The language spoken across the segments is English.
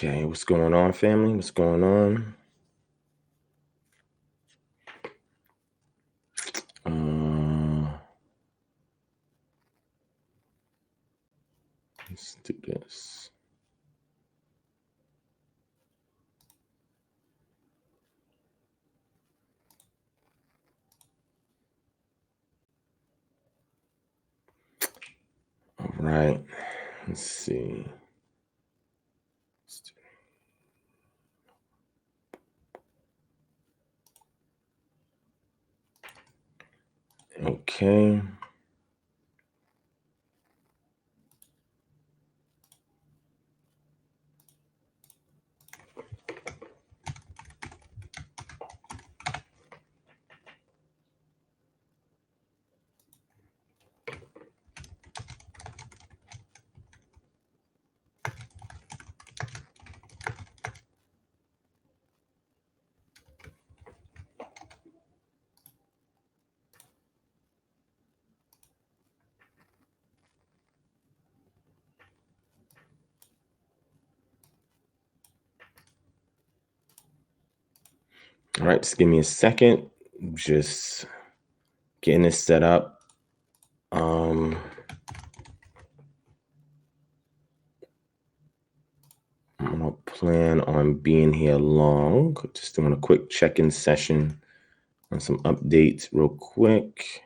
Okay, what's going on, family? What's going on? Let's do this. All right, let's see. Okay. All right, just give me a second. Just getting this set up. I'm gonna plan on being here long. Just doing a quick check-in session on some updates real quick.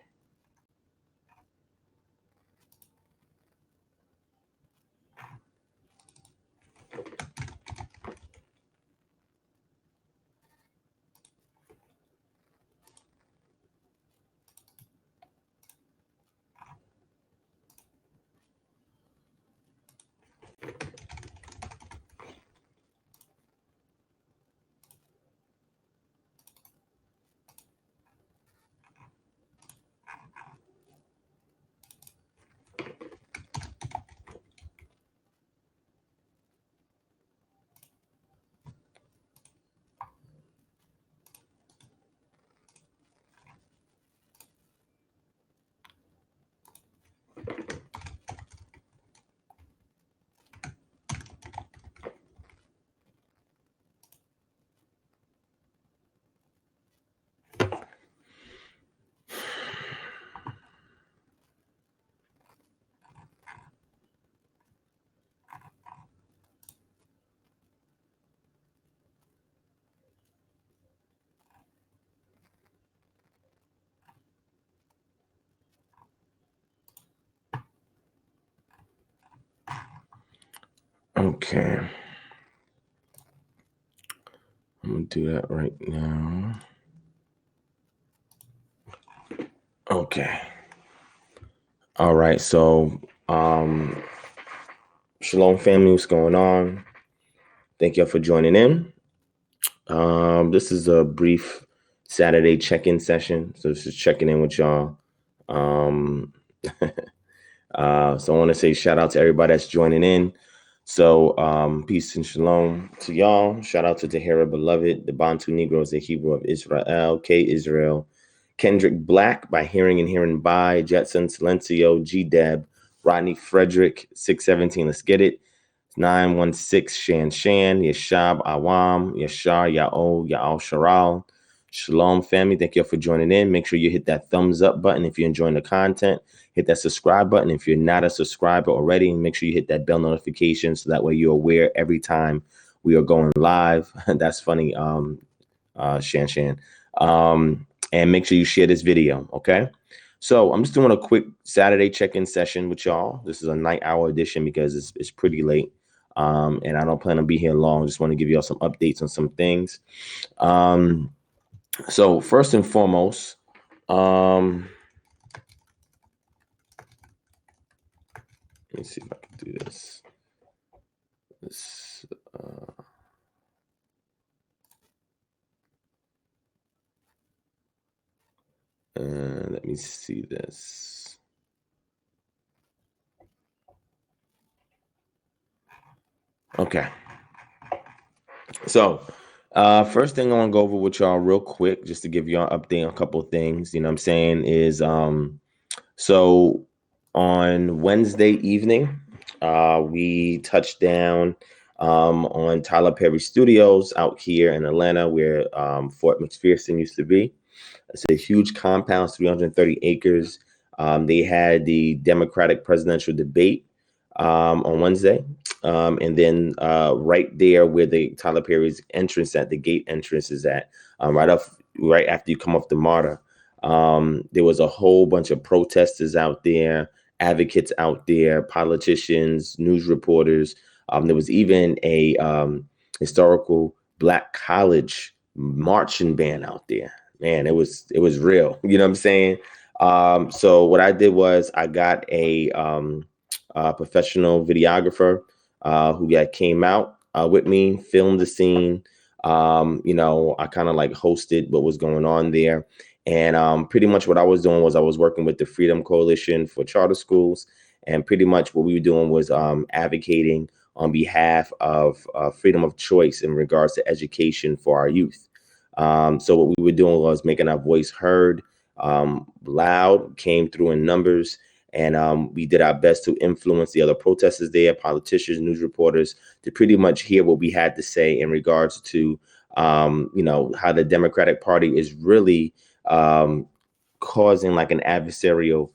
Okay. I'm gonna do that right now. Okay. All right. So, Shalom family, what's going on? Thank y'all for joining in. This is a brief Saturday check-in session. So this is checking in with y'all. So I want to say shout out to everybody that's joining in. So peace and shalom to y'all. Shout out to Tahira Beloved, the Bantu Negroes, the Hebrew of Israel, K Israel, Kendrick Black, by Hearing and Hearing By, Jetson, Silencio, G-Deb, Rodney Frederick, 617, let's get it. 916 Shan, Yashab Awam, Yashar, Ya'ol, Ya'al Sharal. Shalom, family. Thank you all for joining in. Make sure you hit that thumbs up button if you're enjoying the content. Hit that subscribe button if you're not a subscriber already. Make sure you hit that bell notification so that way you're aware every time we are going live. That's funny, Shan. And make sure you share this video, okay? So I'm just doing a quick Saturday check-in session with y'all. This is a night hour edition because it's pretty late. And I don't plan on being here long. Just want to give you all some updates on some things. So first and foremost, let me see if I can do this. Let me see this. Okay. So first thing I want to go over with y'all real quick, just to give y'all an update on a couple of things, you know what I'm saying, is so on Wednesday evening, we touched down on Tyler Perry Studios out here in Atlanta, where Fort McPherson used to be. It's a huge compound, 330 acres. They had the Democratic presidential debate on Wednesday. And then right there where the Tyler Perry's entrance at, the gate entrance is at, right after you come off the MARTA, there was a whole bunch of protesters out there, advocates out there, politicians, news reporters. There was even a historical Black college marching band out there. Man, it was real. You know what I'm saying? So what I did was I got a professional videographer who came out with me, filmed the scene. I kind of like hosted what was going on there. And pretty much what I was doing was I was working with the Freedom Coalition for Charter Schools. And pretty much what we were doing was advocating on behalf of freedom of choice in regards to education for our youth. So what we were doing was making our voice heard, loud, came through in numbers. And we did our best to influence the other protesters there, politicians, news reporters, to pretty much hear what we had to say in regards to, how the Democratic Party is really causing like an adversarial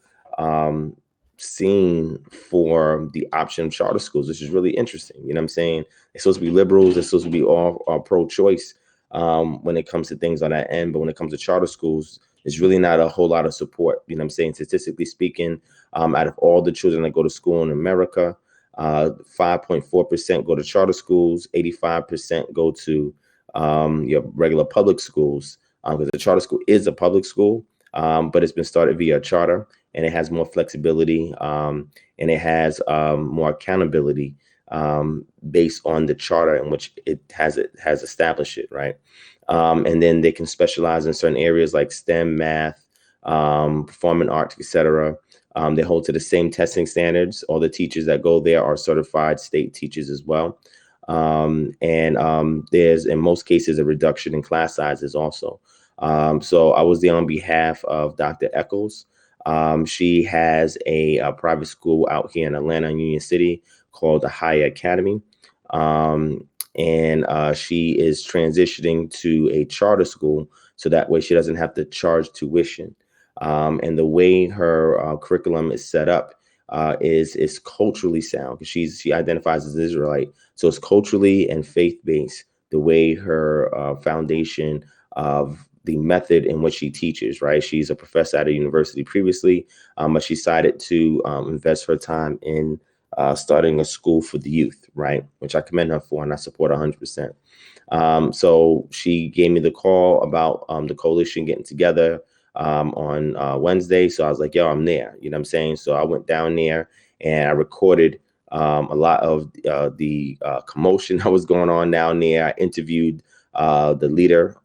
scene for the option of charter schools, which is really interesting. You know what I'm saying? It's supposed to be liberals. It's supposed to be all pro-choice when it comes to things on that end. But when it comes to charter schools, there's really not a whole lot of support. You know what I'm saying? Statistically speaking, out of all the children that go to school in America, 5.4% go to charter schools, 85% go to your regular public schools, because the charter school is a public school, but it's been started via charter, and it has more flexibility, and it has more accountability based on the charter in which it has established it, right? And then they can specialize in certain areas like STEM, math, performing arts, etc. They hold to the same testing standards. All the teachers that go there are certified state teachers as well. And there's, in most cases, a reduction in class sizes also. So I was there on behalf of Dr. Eccles. She has a private school out here in Atlanta, Union City, called the Higher Academy. And she is transitioning to a charter school, so that way she doesn't have to charge tuition. And the way her curriculum is set up is culturally sound, because she identifies as an Israelite. So it's culturally and faith-based, the way her foundation of the method in which she teaches, right? She's a professor at a university previously, but she decided to invest her time in starting a school for the youth, right? Which I commend her for, and I support 100%. So she gave me the call about the coalition getting together on Wednesday. So I was like, yo, I'm there. You know what I'm saying? So I went down there and I recorded a lot of the commotion that was going on down there. I interviewed the leader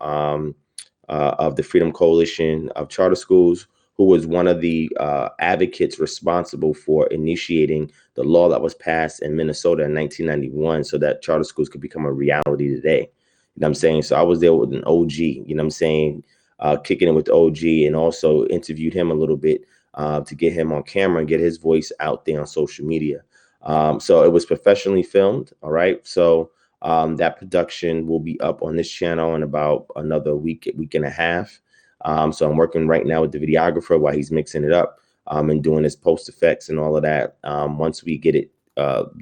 of the Freedom Coalition of Charter Schools, who was one of the advocates responsible for initiating the law that was passed in Minnesota in 1991 so that charter schools could become a reality today. You know what I'm saying? So I was there with an OG, you know what I'm saying, kicking it with the OG, and also interviewed him a little bit to get him on camera and get his voice out there on social media. So it was professionally filmed. All right. So that production will be up on this channel in about another week and a half. So I'm working right now with the videographer while he's mixing it up and doing his post effects and all of that. Once we get it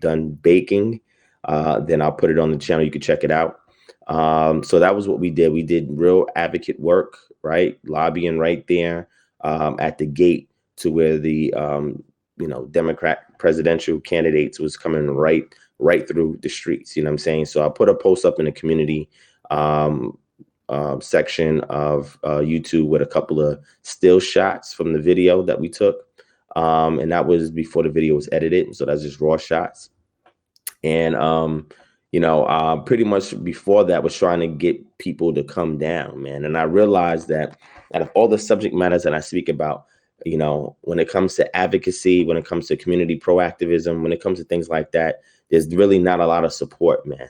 done baking, then I'll put it on the channel. You can check it out. So that was what we did. We did real advocate work, right? Lobbying right there at the gate to where the Democrat presidential candidates was coming right through the streets. You know what I'm saying? So I put a post up in the community section of YouTube with a couple of still shots from the video that we took. And that was before the video was edited. So that's just raw shots. And, pretty much before that was trying to get people to come down, man. And I realized that out of all the subject matters that I speak about, when it comes to advocacy, when it comes to community proactivism, when it comes to things like that, there's really not a lot of support, man.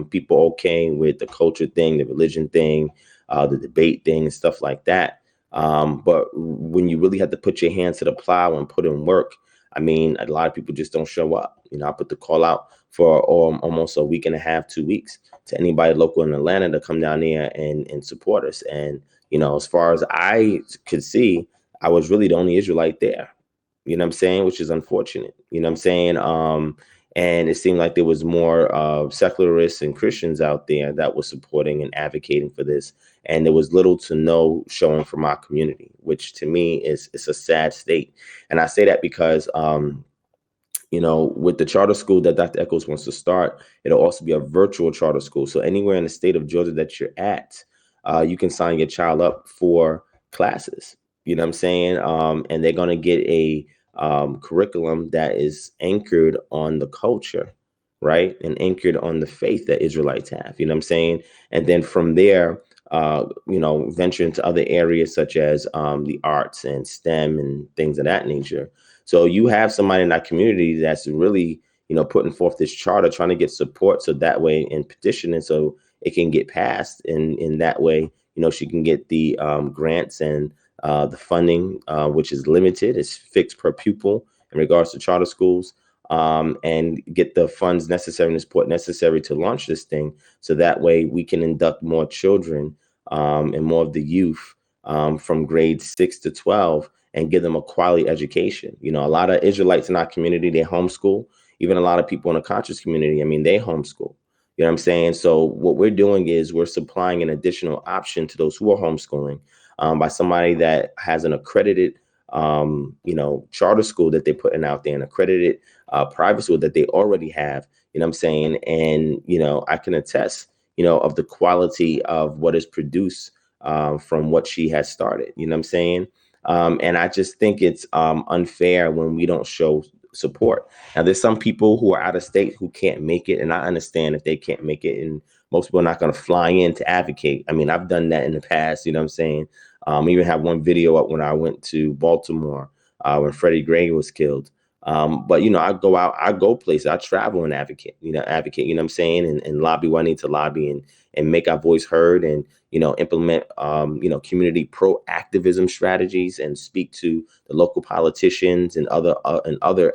People okay with the culture thing, the religion thing, the debate thing and stuff like that. But when you really have to put your hands to the plow and put in work, I mean, a lot of people just don't show up. I put the call out for almost a week and a half, 2 weeks, to anybody local in Atlanta to come down there and support us. And, as far as I could see, I was really the only Israelite there, which is unfortunate, and it seemed like there was more secularists and Christians out there that were supporting and advocating for this. And there was little to no showing from our community, which to me is a sad state. And I say that because, with the charter school that Dr. Echols wants to start, it'll also be a virtual charter school. So anywhere in the state of Georgia that you're at, you can sign your child up for classes, and they're going to get a curriculum that is anchored on the culture, right? And anchored on the faith that Israelites have, And then from there, venture into other areas such as the arts and STEM and things of that nature. So you have somebody in that community that's really, putting forth this charter, trying to get support. So that way, and petitioning so it can get passed. And in that way, she can get the grants and the funding, which is limited, is fixed per pupil in regards to charter schools, and get the funds necessary and the support necessary to launch this thing. So that way we can induct more children and more of the youth from grades 6 to 12 and give them a quality education. A lot of Israelites in our community, they homeschool. Even a lot of people in the conscious community, they homeschool. You know what I'm saying? So what we're doing is we're supplying an additional option to those who are homeschooling by somebody that has an accredited, charter school that they're putting out there, an accredited private school that they already have. You know what I'm saying? And, I can attest, of the quality of what is produced from what she has started. You know what I'm saying? And I just think it's unfair when we don't show support. Now, there's some people who are out of state who can't make it, and I understand if they can't make it, and most people are not going to fly in to advocate. I mean, I've done that in the past, you know what I'm saying? Even have one video up when I went to Baltimore when Freddie Gray was killed. But, I go out, I go places, I travel and advocate, you know what I'm saying? And lobby what I need to lobby and make our voice heard and, implement, community pro-activism strategies and speak to the local politicians and other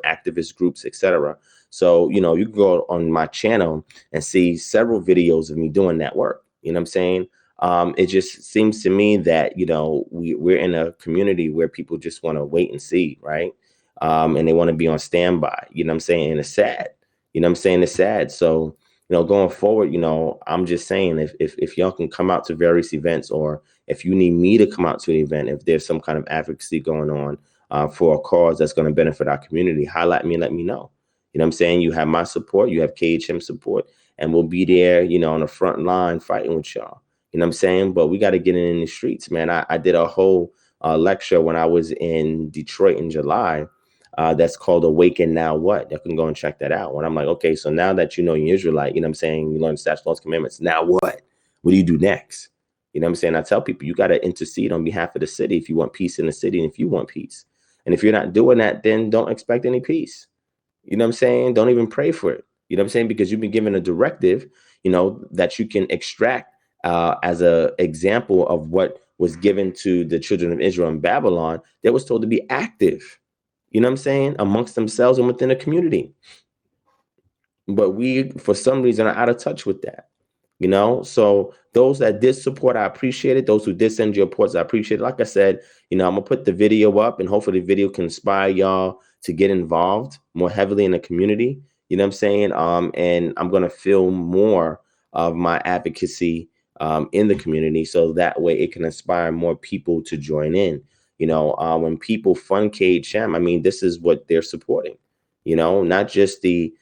activist groups, etc. So, you can go on my channel and see several videos of me doing that work. You know what I'm saying? It just seems to me that, we're in a community where people just want to wait and see, right? And they want to be on standby, you know what I'm saying? And it's sad, it's sad. So, going forward, I'm just saying if y'all can come out to various events, or if you need me to come out to an event, if there's some kind of advocacy going on for a cause that's going to benefit our community, highlight me and let me know. You know what I'm saying? You have my support, you have KHM support, and we'll be there, on the front line fighting with y'all. You know what I'm saying? But we got to get in the streets, man. I did a whole lecture when I was in Detroit in July. That's called Awaken Now What? You can go and check that out. When I'm like, okay, so now that you're Israelite, you know what I'm saying? You learn statutes, laws, commandments. Now what? What do you do next? You know what I'm saying? I tell people you got to intercede on behalf of the city if you want peace in the city and if you want peace. And if you're not doing that, then don't expect any peace. You know what I'm saying? Don't even pray for it. You know what I'm saying? Because you've been given a directive, that you can extract as an example of what was given to the children of Israel in Babylon. That was told to be active. You know what I'm saying? Amongst themselves and within the community. But we, for some reason, are out of touch with that. So those that did support, I appreciate it. Those who did send your reports, I appreciate it. Like I said, I'm going to put the video up, and hopefully the video can inspire y'all to get involved more heavily in the community. You know what I'm saying? And I'm going to film more of my advocacy in the community, so that way it can inspire more people to join in. When people fund KHM, this is what they're supporting, not just the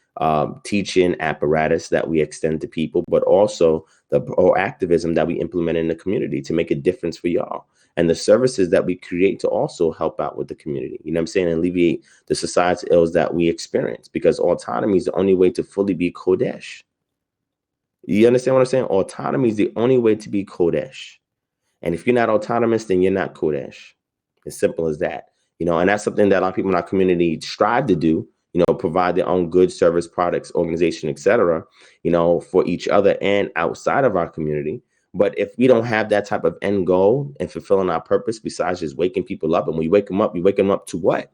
teaching apparatus that we extend to people, but also the activism that we implement in the community to make a difference for y'all, and the services that we create to also help out with the community, you know what I'm saying, and alleviate the societal ills that we experience, because autonomy is the only way to fully be Kodesh. You understand what I'm saying? Autonomy is the only way to be Kodesh. And if you're not autonomous, then you're not Kodesh. As simple as that. And that's something that a lot of people in our community strive to do, provide their own goods, service, products, organization, etc., for each other and outside of our community. But if we don't have that type of end goal and fulfilling our purpose, besides just waking people up, and we wake them up to what?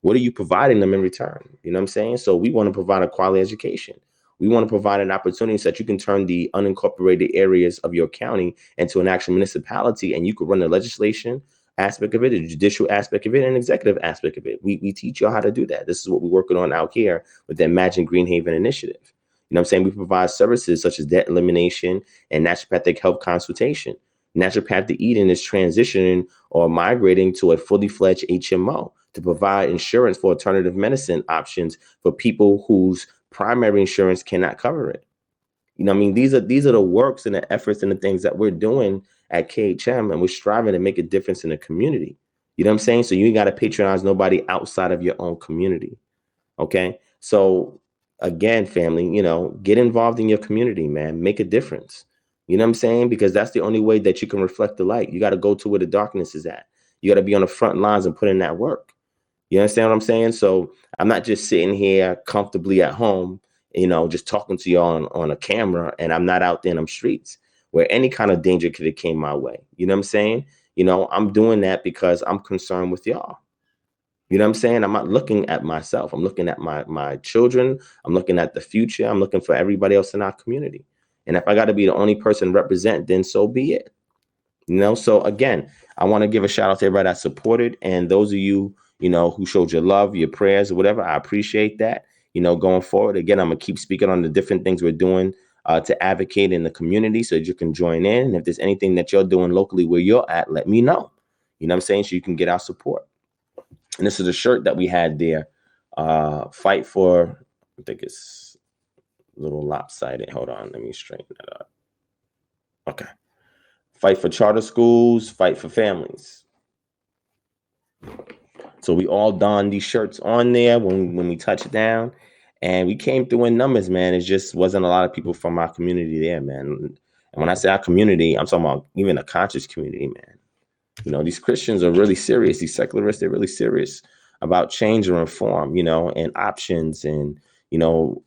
What are you providing them in return? You know what I'm saying? So we want to provide a quality education. We want to provide an opportunity so that you can turn the unincorporated areas of your county into an actual municipality, and you could run the legislation aspect of it, the judicial aspect of it, and executive aspect of it. We teach y'all how to do that. This is what we're working on out here with the Imagine Greenhaven initiative. You know what I'm saying? We provide services such as debt elimination and naturopathic health consultation. Naturopathic Eden is transitioning or migrating to a fully fledged HMO to provide insurance for alternative medicine options for people whose primary insurance cannot cover it. You know what I mean? These are the works and the efforts and the things that we're doing at KHM, and we're striving to make a difference in the community. You know what I'm saying? So you ain't got to patronize nobody outside of your own community. Okay. So again, family, get involved in your community, man. Make a difference. You know what I'm saying? Because that's the only way that you can reflect the light. You got to go to where the darkness is at. You got to be on the front lines and put in that work. You understand what I'm saying? So I'm not just sitting here comfortably at home, just talking to you on a camera, and I'm not out there in them streets where any kind of danger could have came my way. You know what I'm saying? I'm doing that because I'm concerned with y'all. You know what I'm saying? I'm not looking at myself. I'm looking at my children. I'm looking at the future. I'm looking for everybody else in our community. And if I got to be the only person represent, then so be it. So again, I want to give a shout out to everybody that supported, and those of you, who showed your love, your prayers, or whatever. I appreciate that. Going forward, again, I'm gonna keep speaking on the different things we're doing to advocate in the community so that you can join in. And if there's anything that you're doing locally where you're at, let me know. You know what I'm saying? So you can get our support. And this is a shirt that we had there. Fight for, I think it's a little lopsided. Hold on, let me straighten that up. Okay. Fight for charter schools, fight for families. So we all donned these shirts on there when we touched down, and we came through in numbers, man. It just wasn't a lot of people from our community there, man. And when I say our community, I'm talking about even a conscious community, man. These Christians are really serious. These secularists, they're really serious about change and reform, and options and,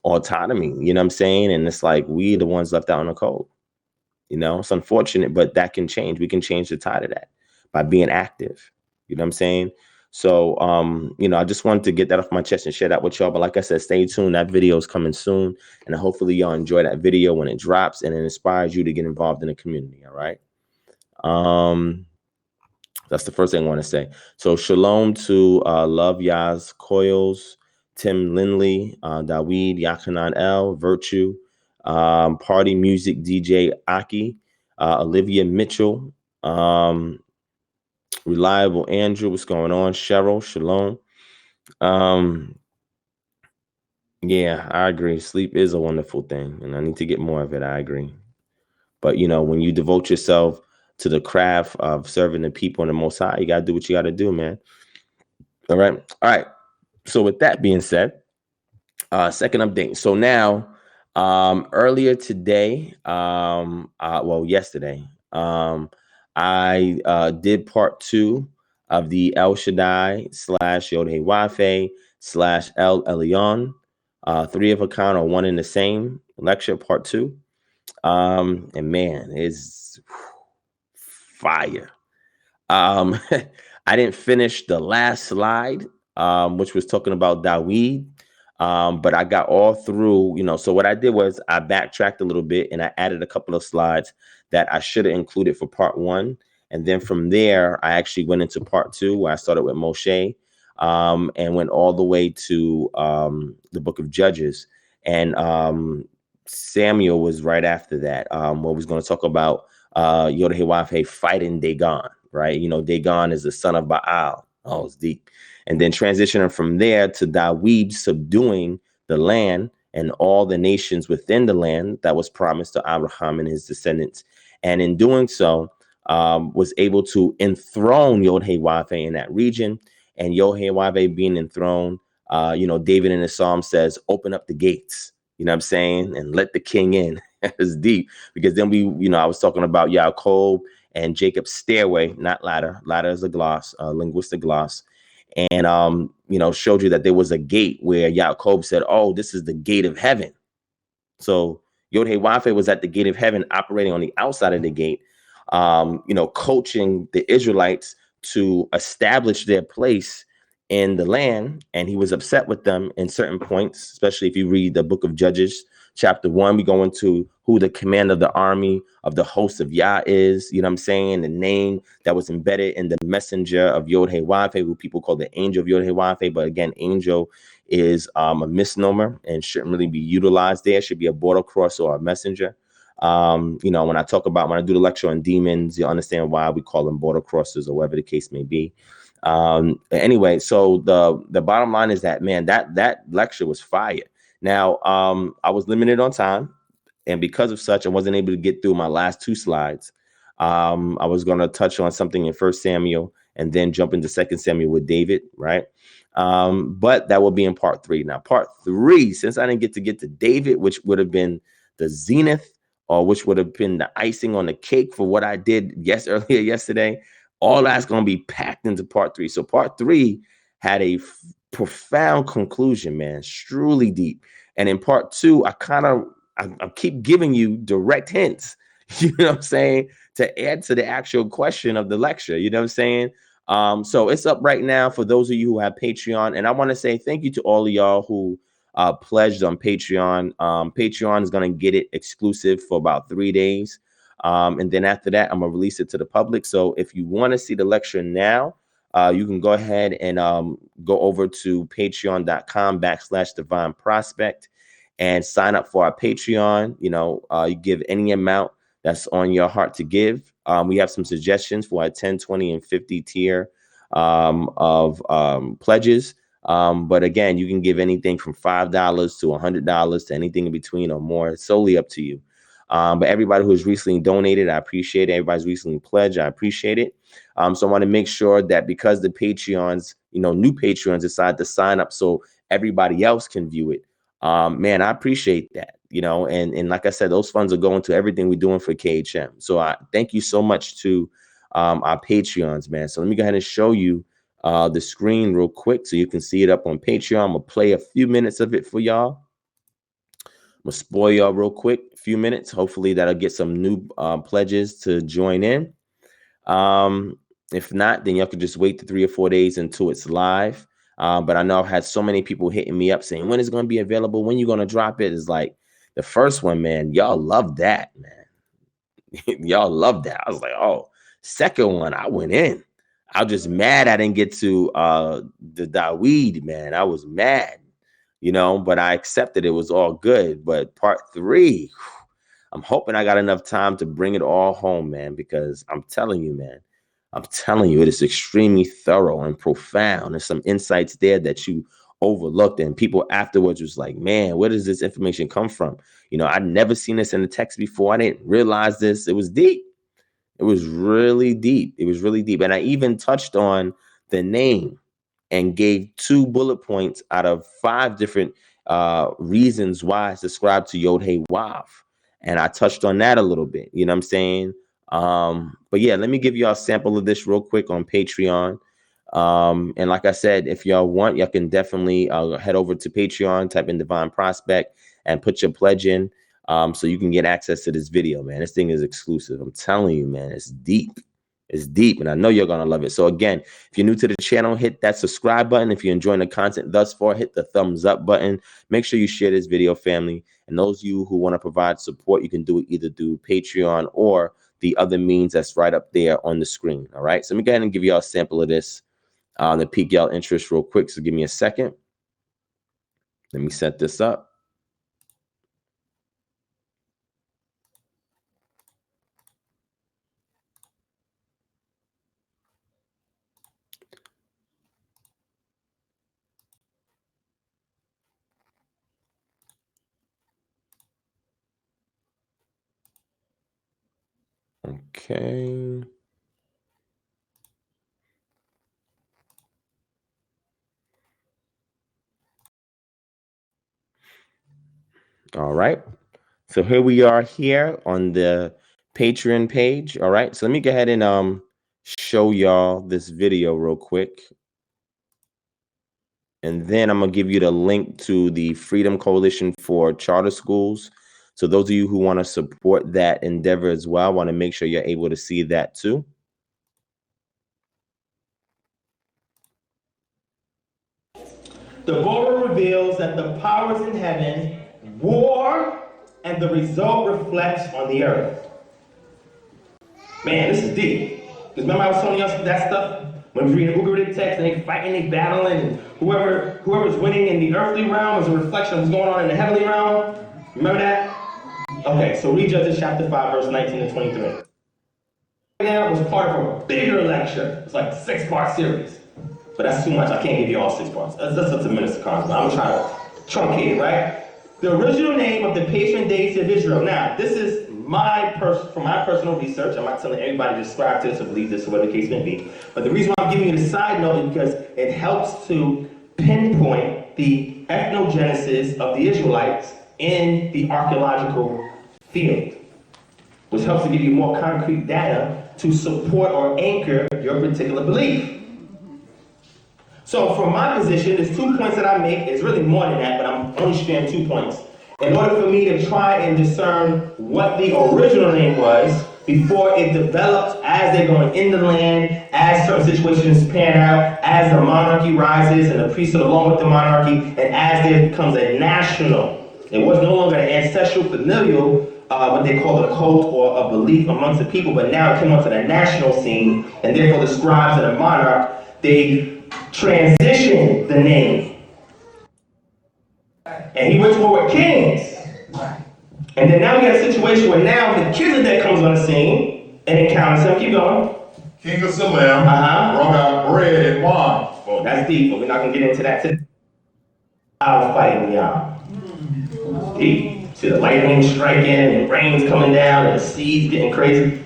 autonomy, you know what I'm saying? And it's like, we the ones left out in the cold. It's unfortunate, but that can change. We can change the tide of that by being active. You know what I'm saying? So, I just wanted to get that off my chest and share that with y'all. But like I said, stay tuned. That video is coming soon. And hopefully y'all enjoy that video when it drops and it inspires you to get involved in the community. All right. That's the first thing I want to say. So shalom to Love Yaz Coils, Tim Lindley, Dawid Yakanan L, Virtue, Party Music DJ Aki, Olivia Mitchell, Reliable Andrew, what's going on? Cheryl, shalom. Yeah, I agree. Sleep is a wonderful thing, and I need to get more of it. I agree. But, when you devote yourself to the craft of serving the people and the Most High, you got to do what you got to do, man. All right. All right. So with that being said, second update. So now, earlier today, yesterday, I did part 2 of the El Shaddai / Yod-Heh Wafe / El Elyon, 3 of a kind or one in the same lecture, part 2. And man, it's fire. I didn't finish the last slide, which was talking about Dawid. But I got all through, so what I did was I backtracked a little bit and I added a couple of slides that I should have included for part 1. And then from there, I actually went into part 2 where I started with Moshe, and went all the way to the book of Judges. And Samuel was right after that, where we was going to talk about Yod-Heh Wafe fighting Dagon, right? Dagon is the son of Baal. Oh, it's deep. And then transitioning from there to Dawid subduing the land and all the nations within the land that was promised to Abraham and his descendants. And in doing so, was able to enthrone Yod-Heh Wafe in that region. And Yod-Heh Wafe being enthroned, David in the Psalm says, open up the gates, you know what I'm saying? And let the king in. It's deep, because then I was talking about Yaakov and Jacob's stairway, not ladder. Ladder is a gloss, linguistic gloss. And, showed you that there was a gate where Yaakov said, oh, this is the gate of heaven. So Yod-Heh Wafe was at the gate of heaven, operating on the outside of the gate, coaching the Israelites to establish their place in the land, and he was upset with them in certain points, especially if you read the book of Judges, chapter 1. We go into who the commander of the army of the host of Yah is, you know what I'm saying? The name that was embedded in the messenger of Yod-Heh-Wav-Heh, who people call the angel of Yod-Heh-Wav-Heh. But again, angel is a misnomer and shouldn't really be utilized there. It should be a border cross or a messenger. You know, when I do the lecture on demons, you'll understand why we call them border crossers or whatever the case may be. Anyway, so the bottom line is that, man, that lecture was fire. Now, I was limited on time, and because of such, I wasn't able to get through my last 2 slides. I was going to touch on something in 1 Samuel and then jump into 2 Samuel with David, right? But that will be in part 3. Now, part 3, since I didn't get to David, which would have been the zenith, or which would have been the icing on the cake for what I did earlier yesterday, all that's going to be packed into part 3. So part 3 had a profound conclusion, man, truly deep. And in part 2, I keep giving you direct hints, you know what I'm saying, to add to the actual question of the lecture, you know what I'm saying? So it's up right now for those of you who have Patreon. And I want to say thank you to all of y'all who pledged on Patreon. Patreon is going to get it exclusive for about 3 days. And then after that, I'm going to release it to the public. So if you want to see the lecture now, you can go ahead and go over to patreon.com/DivineProspect and sign up for our Patreon. You know, you give any amount that's on your heart to give. We have some suggestions for our 10, 20, and 50 tier of pledges. But again, you can give anything from $5 to $100 to anything in between or more. It's solely up to you. But everybody who's recently donated, I appreciate it. Everybody's recently pledged, I appreciate it. So I want to make sure that because the Patreons, you know, new Patreons decide to sign up so everybody else can view it. Man, I appreciate that, you know, and like I said, those funds are going to everything we're doing for KHM. So I thank you so much to our Patreons, man. So let me go ahead and show you the screen real quick so you can see it up on Patreon. I'm gonna play a few minutes of it for y'all. I'm gonna spoil y'all real quick, a few minutes. Hopefully that'll get some new pledges to join in. If not, then y'all can just wait the 3 or 4 days until it's live. But I know I've had so many people hitting me up saying, when is it going to be available? When you going to drop it? It's like the first one, man. Y'all love that, man. Y'all love that. I was like, oh, second one, I went in. I was just mad I didn't get to the Daweed, man. I was mad, you know, but I accepted it was all good. But part 3, I'm hoping I got enough time to bring it all home, man, because I'm telling you, man, it is extremely thorough and profound. There's some insights there that you overlooked, and people afterwards was like, man, where does this information come from? You know, I'd never seen this in the text before. I didn't realize this. It was deep. It was really deep. It was really deep. And I even touched on the name and gave 2 bullet points out of 5 different reasons why it's ascribed to Yod-Heh-Wav. And I touched on that a little bit, you know what I'm saying? But yeah, let me give y'all a sample of this real quick on Patreon. And like I said, if y'all want, y'all can definitely head over to Patreon, type in Divine Prospect and put your pledge in so you can get access to this video, man. This thing is exclusive. I'm telling you, man, it's deep. It's deep, and I know you're going to love it. So again, if you're new to the channel, hit that subscribe button. If you're enjoying the content thus far, hit the thumbs up button. Make sure you share this video, family. And those of you who want to provide support, you can do it either through Patreon or the other means that's right up there on the screen. All right, so let me go ahead and give y'all a sample of this to pique y'all interest real quick. So give me a second. Let me set this up. Okay. All right. So here we are here on the Patreon page. All right. So let me go ahead and show y'all this video real quick. And then I'm going to give you the link to the Freedom Coalition for Charter Schools. So those of you who want to support that endeavor as well, want to make sure you're able to see that too. The border reveals that the powers in heaven war, and the result reflects on the earth. Man, this is deep. Because remember I was telling y'all that stuff? When we was reading Ugaritic text and they fighting, they battling, and whoever's winning in the earthly realm is a reflection of what's going on in the heavenly realm. Remember that? Okay, so read Judges chapter 5, verse 19 to 23. That was part of a bigger lecture. It's like a 6-part series. But that's too much. I can't give you all 6 parts. That's up to Minister Carnes, but I'm trying to truncate it, right? The original name of the patron deity of Israel. Now, this is from my personal research. I'm not telling everybody to subscribe to this or believe this or whatever the case may be. But the reason why I'm giving you the side note is because it helps to pinpoint the ethnogenesis of the Israelites in the archaeological field, which helps to give you more concrete data to support or anchor your particular belief. So from my position, there's 2 points that I make. It's really more than that, but I'm only sharing 2 points. In order for me to try and discern what the original name was before it develops as they're going in the land, as certain situations pan out, as the monarchy rises and the priesthood along with the monarchy, and as there becomes a national. It was no longer an ancestral familial, what they call a cult or a belief amongst the people, but now it came onto the national scene, and therefore the scribes and the monarch, they transitioned the name. And he went to war with kings. And then now we got a situation where now Melchizedek comes on the scene and encounters him. Keep going. King of Salem brought out bread and wine. Well, that's deep, but we're not going to get into that today. I was fighting y'all. Deep. See the lightning striking and rain's coming down and the seas getting crazy.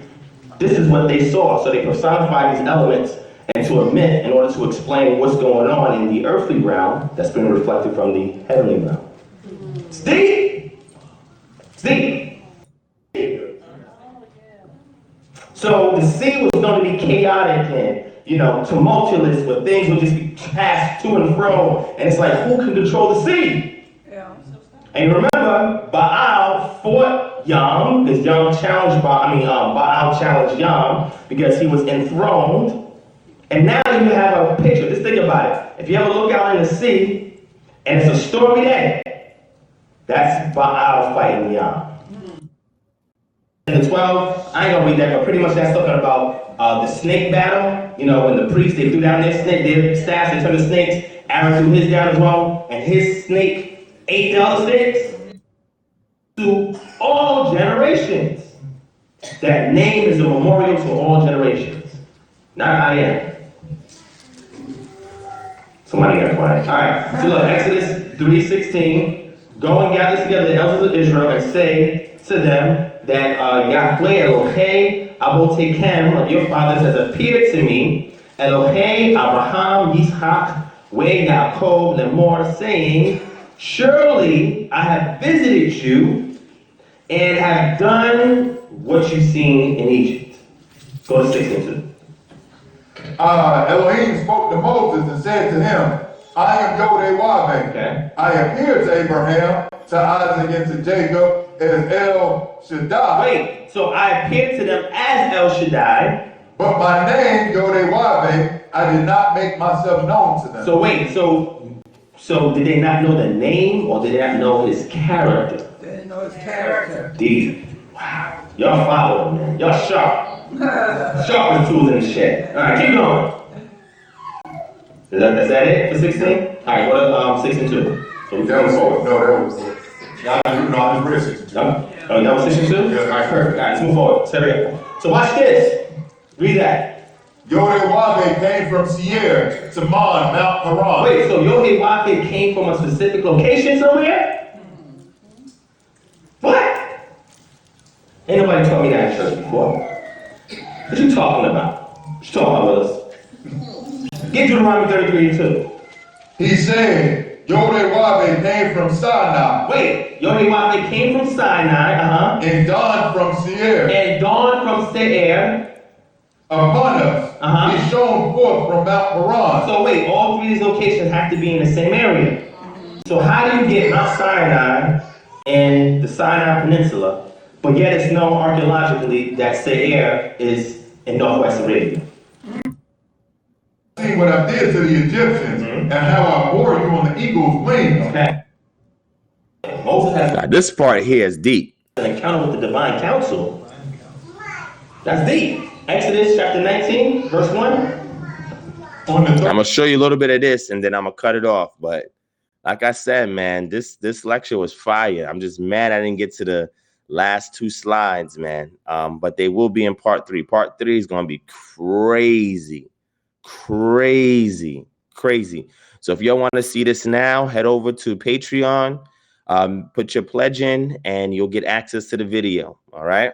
This is what they saw. So they personified these elements into a myth in order to explain what's going on in the earthly realm that's been reflected from the heavenly realm. It's deep. It's deep. So the sea was going to be chaotic and, tumultuous, where things would just be passed to and fro. And it's like, who can control the sea? Yeah. And remember, Baal fought Yam, because Baal challenged Yam because he was enthroned. And now you have a picture. Just think about it. If you ever look out in the sea and it's a stormy day, that's Baal fighting Yam. In the 12, I ain't gonna read that, but pretty much that's talking about the snake battle. When the priests, they threw down their staffs, they turned the snakes. Aaron threw his down as well, and his snake ate the other snakes. To all generations. That name is a memorial to all generations. Not I am. Somebody got quiet. All right. So look, Exodus 3:16. Go and gather together the elders of Israel and say to them that Yahweh Elohei Abotechem of your fathers has appeared to me, Elohei Abraham, Yitzchak, Yaakov, Lemor, saying, surely I have visited you and have done what you've seen in Egypt. Go to 16:2. Elohim spoke to Moses and said to him, I am Yod-Heh-Wah-Veh. Okay. I appeared to Abraham, to Isaac, and to Jacob as El Shaddai. Wait, so I appeared to them as El Shaddai. But my name, Yod-Heh-Wah-Veh, I did not make myself known to them. So wait, so did they not know the name or did they not know his character? They didn't know his character. Deep. Wow. Y'all following, man. Y'all sharp. Sharp with the tools in the shed. Alright, keep going. Is that it for 16? Alright, what 16:2? So we're going forward. No, that was I just read 62. Oh, that was 62? Yes. Alright, perfect. Alright, let's move forward. Stay right here. So watch this. Read that. Yod-Heh-Wah-Veh came from Seir to Mount Haran. Wait, so Yod-Heh-Wah-Veh came from a specific location somewhere? What? Ain't nobody taught me that in church before. What you talking about? What you talking about with us? Get Deuteronomy 33:2. He said, Yod-Heh-Wah-Veh came from Sinai. Wait, Yod-Heh-Wah-Veh came from Sinai, And dawned from Seir. And dawned from Seir. Upon us. He shone forth from Mount Haran. So wait, all 3 of these locations have to be in the same area. So how do you get Mount Sinai and the Sinai Peninsula, but yet it's known archaeologically that Seir is in northwest Arabia? See seen what I did to the Egyptians and how I bore you on the eagle's wings. Okay. Moses has now, this part here is deep. An encounter with the divine council. That's deep. Exodus chapter 19, verse 1. I'm gonna show you a little bit of this and then I'm gonna cut it off. But like I said, man, this lecture was fire. I'm just mad I didn't get to the last 2 slides, man. But they will be in part 3. Part 3 is gonna be crazy. So if y'all want to see this now, head over to Patreon, put your pledge in, and you'll get access to the video. All right.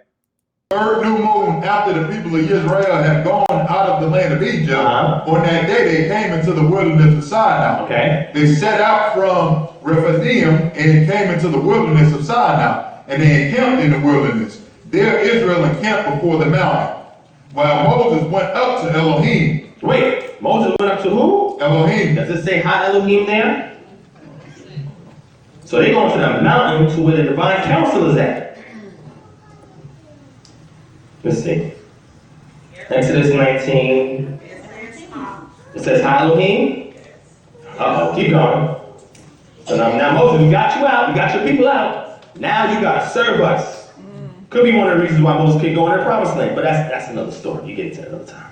Third new moon after the people of Israel had gone out of the land of Egypt, on that day they came into the wilderness of Sinai. Okay. They set out from Rephidim and came into the wilderness of Sinai, and they encamped in the wilderness. There Israel encamped before the mountain, while Moses went up to Elohim. Wait, Moses went up to who? Elohim. Does it say hi Elohim there? So they going to the mountain to where the divine council is at. Let's see. Exodus 19. It says hi Elohim. Uh-oh, keep going. So now Moses, we got you out, we got your people out. Now you gotta serve us. Could be one of the reasons why Moses can't go in their promised land, but that's another story. You get into another time.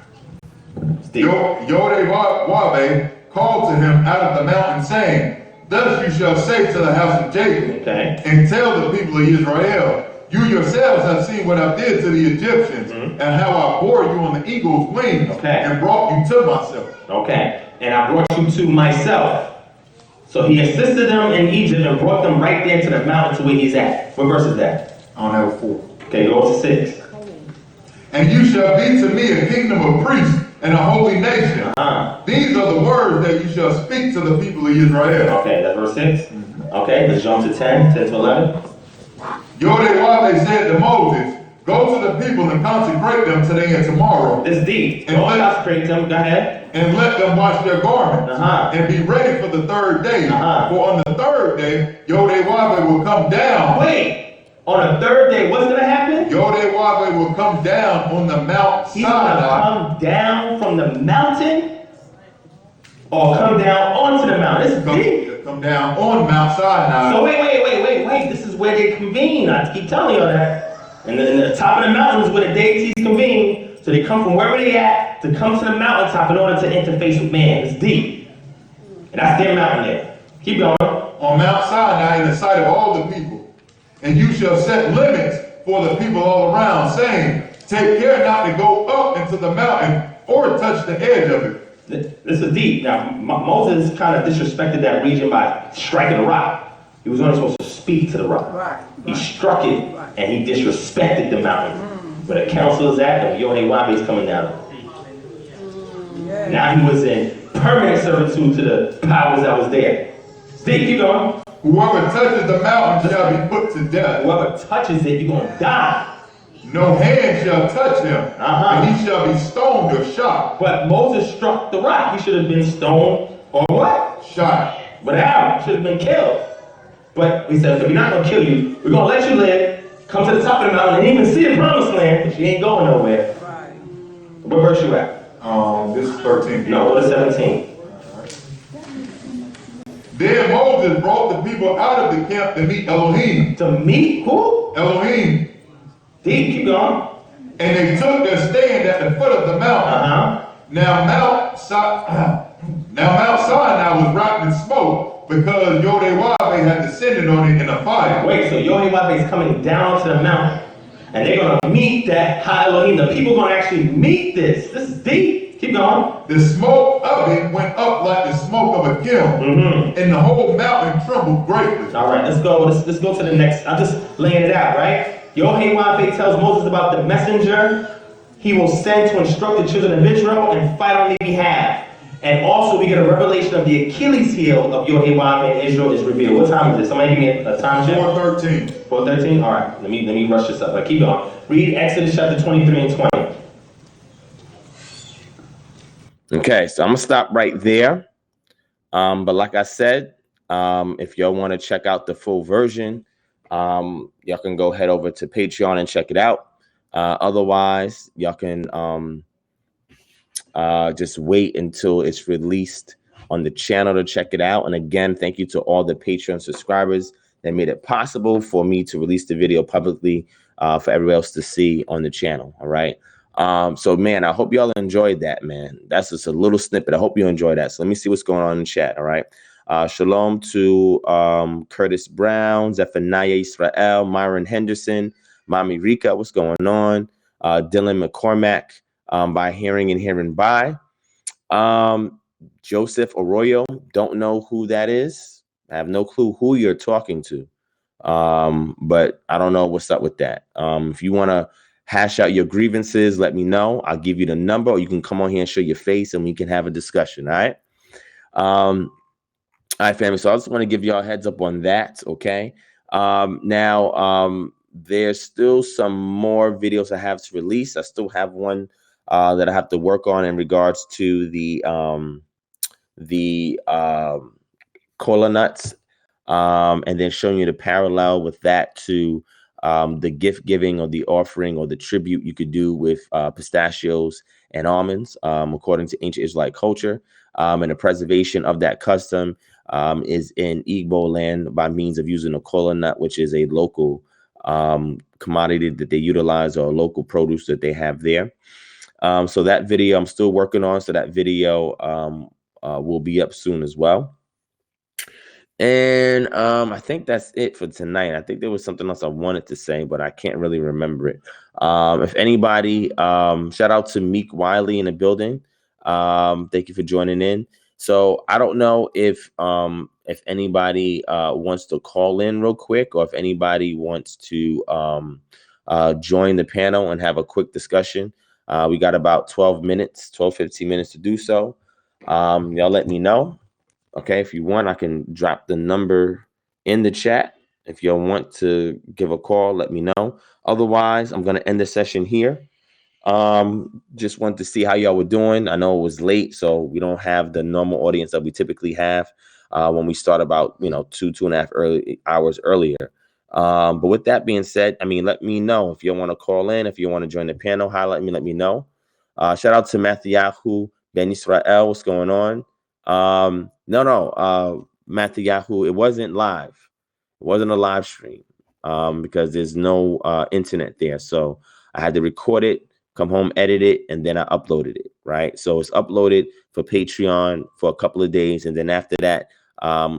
Yodewabeh called to him out of the mountain, saying, thus you shall say to the house of Jacob, and tell the people of Israel, you yourselves have seen what I did to the Egyptians, and how I bore you on the eagle's wings, and brought you to myself. Okay, and I brought you to myself. So he assisted them in Egypt and brought them right there to the mountain to where he's at. What verse is that? I don't have 4. Okay, go to 6. And you shall be to me a kingdom of priests and a holy nation. These are the words that you shall speak to the people of Israel. Okay, that's verse 6. Okay, let's jump to 10 to 11. Yodewabeh said to Moses, go to the people and consecrate them today and tomorrow. This deep. And consecrate them, go ahead. And let them wash their garments and be ready for the 3rd day. For on the 3rd day, Yodewabeh will come down. Wait, on the 3rd day, what's going to happen? Yodewabeh will come down on the Mount Sinai. He's going to come down from the mountain or come down onto the mountain? This is deep. Come down on Mount Sinai. So wait. This is where they convene. I keep telling you that. And then the top of the mountain is where the deities convene. So they come from wherever they at to come to the mountaintop in order to interface with man. It's deep. And that's their mountain there. Keep going. On Mount Sinai in the sight of all the people. And you shall set limits for the people all around, saying, take care not to go up into the mountain or touch the edge of it. This is deep. Now, Moses kind of disrespected that region by striking a rock. He was only supposed to speak to the rock. He struck it, and he disrespected the mountain. Where the council is at, and Yodewabeh is coming down. Now he was in permanent servitude to the powers that was there. Steve, keep going. Whoever touches the mountain shall be put to death. Whoever touches it, you're going to die. No hand shall touch him, and he shall be stoned or shot. But Moses struck the rock. He should have been stoned or what? Shot. But how? Should have been killed. But he said, so we're not going to kill you. We're going to let you live, come to the top of the mountain, and even see the promised land, but you ain't going nowhere. What verse you at? This is 13. No, go to 17. Then Moses brought the people out of the camp to meet Elohim. To meet who? Elohim. Deep, keep going. And they took their stand at the foot of the mountain. Now Mount Sinai was wrapped in smoke because Yodewabeh had descended on it in a fire. Wait, so Yodewabeh is coming down to the mountain, and they're going to meet that high Elohim. The people are going to actually meet this. This is deep. Keep going. The smoke of it went up like the smoke of a kiln, and the whole mountain trembled greatly. All right, let's go. Let's go to the next. I'm just laying it out, right? Yodewabeh tells Moses about the messenger he will send to instruct the children of Israel and fight on their behalf. And also we get a revelation of the Achilles heel of Yodewabeh and Israel is revealed. What time is it? Somebody give me a time check. 4:13. 4:13? All right, let me rush this up. Keep going. Read Exodus chapter 23 and 20. Okay, so I'm gonna stop right there. But like I said, if y'all want to check out the full version, y'all can go head over to Patreon and check it out. Otherwise, y'all can Just wait until it's released on the channel to check it out. And again, thank you to all the Patreon subscribers that made it possible for me to release the video publicly for everyone else to see on the channel. All right. So man, I hope y'all enjoyed that, man. That's just a little snippet. I hope you enjoyed that. So let me see what's going on in chat. All right. Shalom to Curtis Brown, Zephaniah Israel, Myron Henderson, Mommy Rika. What's going on? Dylan McCormack, by hearing and hearing by. Joseph Arroyo, don't know who that is. I have no clue who you're talking to. But I don't know what's up with that. If you want to hash out your grievances, let me know. I'll give you the number, or you can come on here and show your face and we can have a discussion. All right. All right, family. So I just want to give y'all a heads up on that. Okay. Now, there's still some more videos I have to release. I still have one that I have to work on in regards to the cola nuts, and then showing you the parallel with that to the gift giving or the offering or the tribute you could do with pistachios and almonds, according to ancient Israelite culture, and the preservation of that custom is in Igbo land by means of using a cola nut, which is a local commodity that they utilize, or a local produce that they have there. So that video I'm still working on. So that video will be up soon as well. And I think that's it for tonight. I think there was something else I wanted to say, but I can't really remember it. If anybody, shout out to Meek Wiley in the building. Thank you for joining in. So I don't know if anybody wants to call in real quick, or if anybody wants to join the panel and have a quick discussion. We got about 15 minutes to do so. Y'all let me know. Okay, if you want, I can drop the number in the chat. If y'all want to give a call, let me know. Otherwise, I'm going to end the session here. Just wanted to see how y'all were doing. I know it was late, so we don't have the normal audience that we typically have when we start about 2.5 hours earlier. But with that being said, I mean, let me know if you want to call in, if you want to join the panel, highlight me, let me know. Shout out to Matthew Ben Israel. What's going on? Matthew, it wasn't live. It wasn't a live stream because there's no internet there. So I had to record it, come home, edit it, and then I uploaded it, right? So it's uploaded for Patreon for a couple of days, and then after that,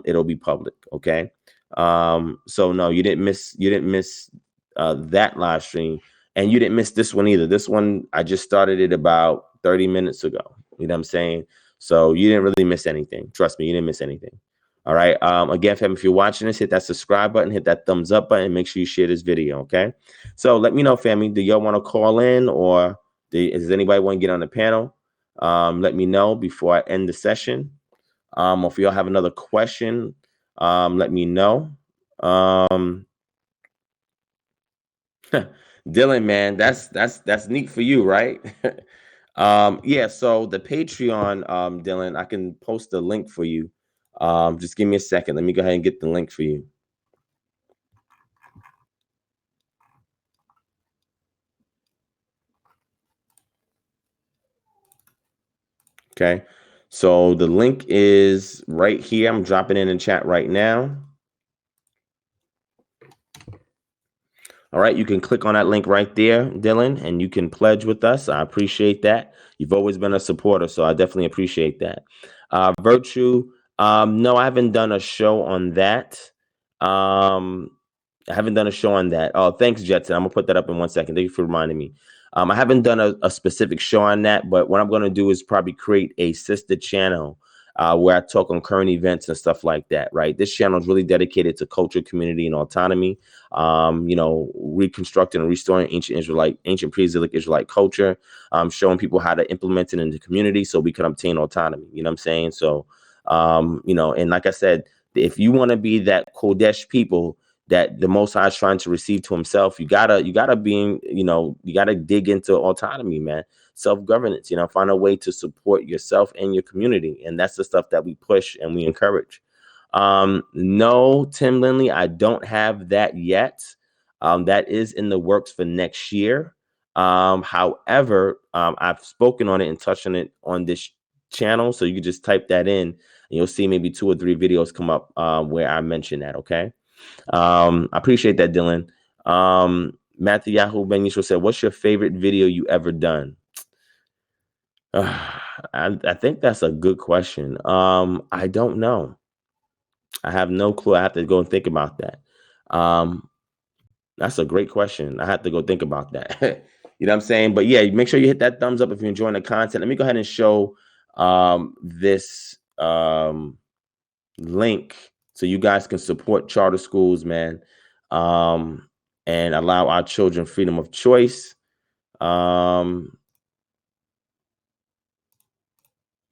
it'll be public, okay? So no, you didn't miss that live stream, and you didn't miss this one either. This one, I just started it about 30 minutes ago. You know what I'm saying? So you didn't really miss anything. Trust me, you didn't miss anything. All right. Again, fam, if you're watching this, hit that subscribe button, hit that thumbs up button, make sure you share this video. Okay. So let me know, family. Do y'all want to call in, or does anybody want to get on the panel? Let me know before I end the session. Or if y'all have another question, let me know. Dylan, man, that's neat for you, right? Yeah, so the Patreon, Dylan, I can post the link for you. Just give me a second. Let me go ahead and get the link for you. Okay, so the link is right here. I'm dropping it in chat right now. All right, you can click on that link right there, Dylan, and you can pledge with us. I appreciate that. You've always been a supporter, so I definitely appreciate that. Virtue, no, I haven't done a show on that. I haven't done a show on that. Oh, thanks, Jetson. I'm going to put that up in 1 second. Thank you for reminding me. I haven't done a specific show on that, but what I'm going to do is probably create a sister channel where I talk on current events and stuff like that, right? This channel is really dedicated to culture, community, and autonomy, reconstructing and restoring ancient pre-exilic Israelite culture, showing people how to implement it in the community so we can obtain autonomy. You know what I'm saying? So, and like I said, if you want to be that Kodesh people that the Most High is trying to receive to himself, you gotta dig into autonomy, man. Self-governance, find a way to support yourself and your community. And that's the stuff that we push and we encourage. No, Tim Lindley, I don't have that yet. That is in the works for next year. However, I've spoken on it and touched on it on this channel, so you can just type that in and you'll see maybe 2 or 3 videos come up where I mention that. Okay. I appreciate that, Dylan. Matthew Yahoo Ben Yusuf said, what's your favorite video you ever done? I think that's a good question. I don't know. I have no clue. I have to go and think about that. That's a great question. I have to go think about that. You know what I'm saying? But yeah, make sure you hit that thumbs up if you're enjoying the content. Let me go ahead and show this link so you guys can support charter schools, man, and allow our children freedom of choice. Let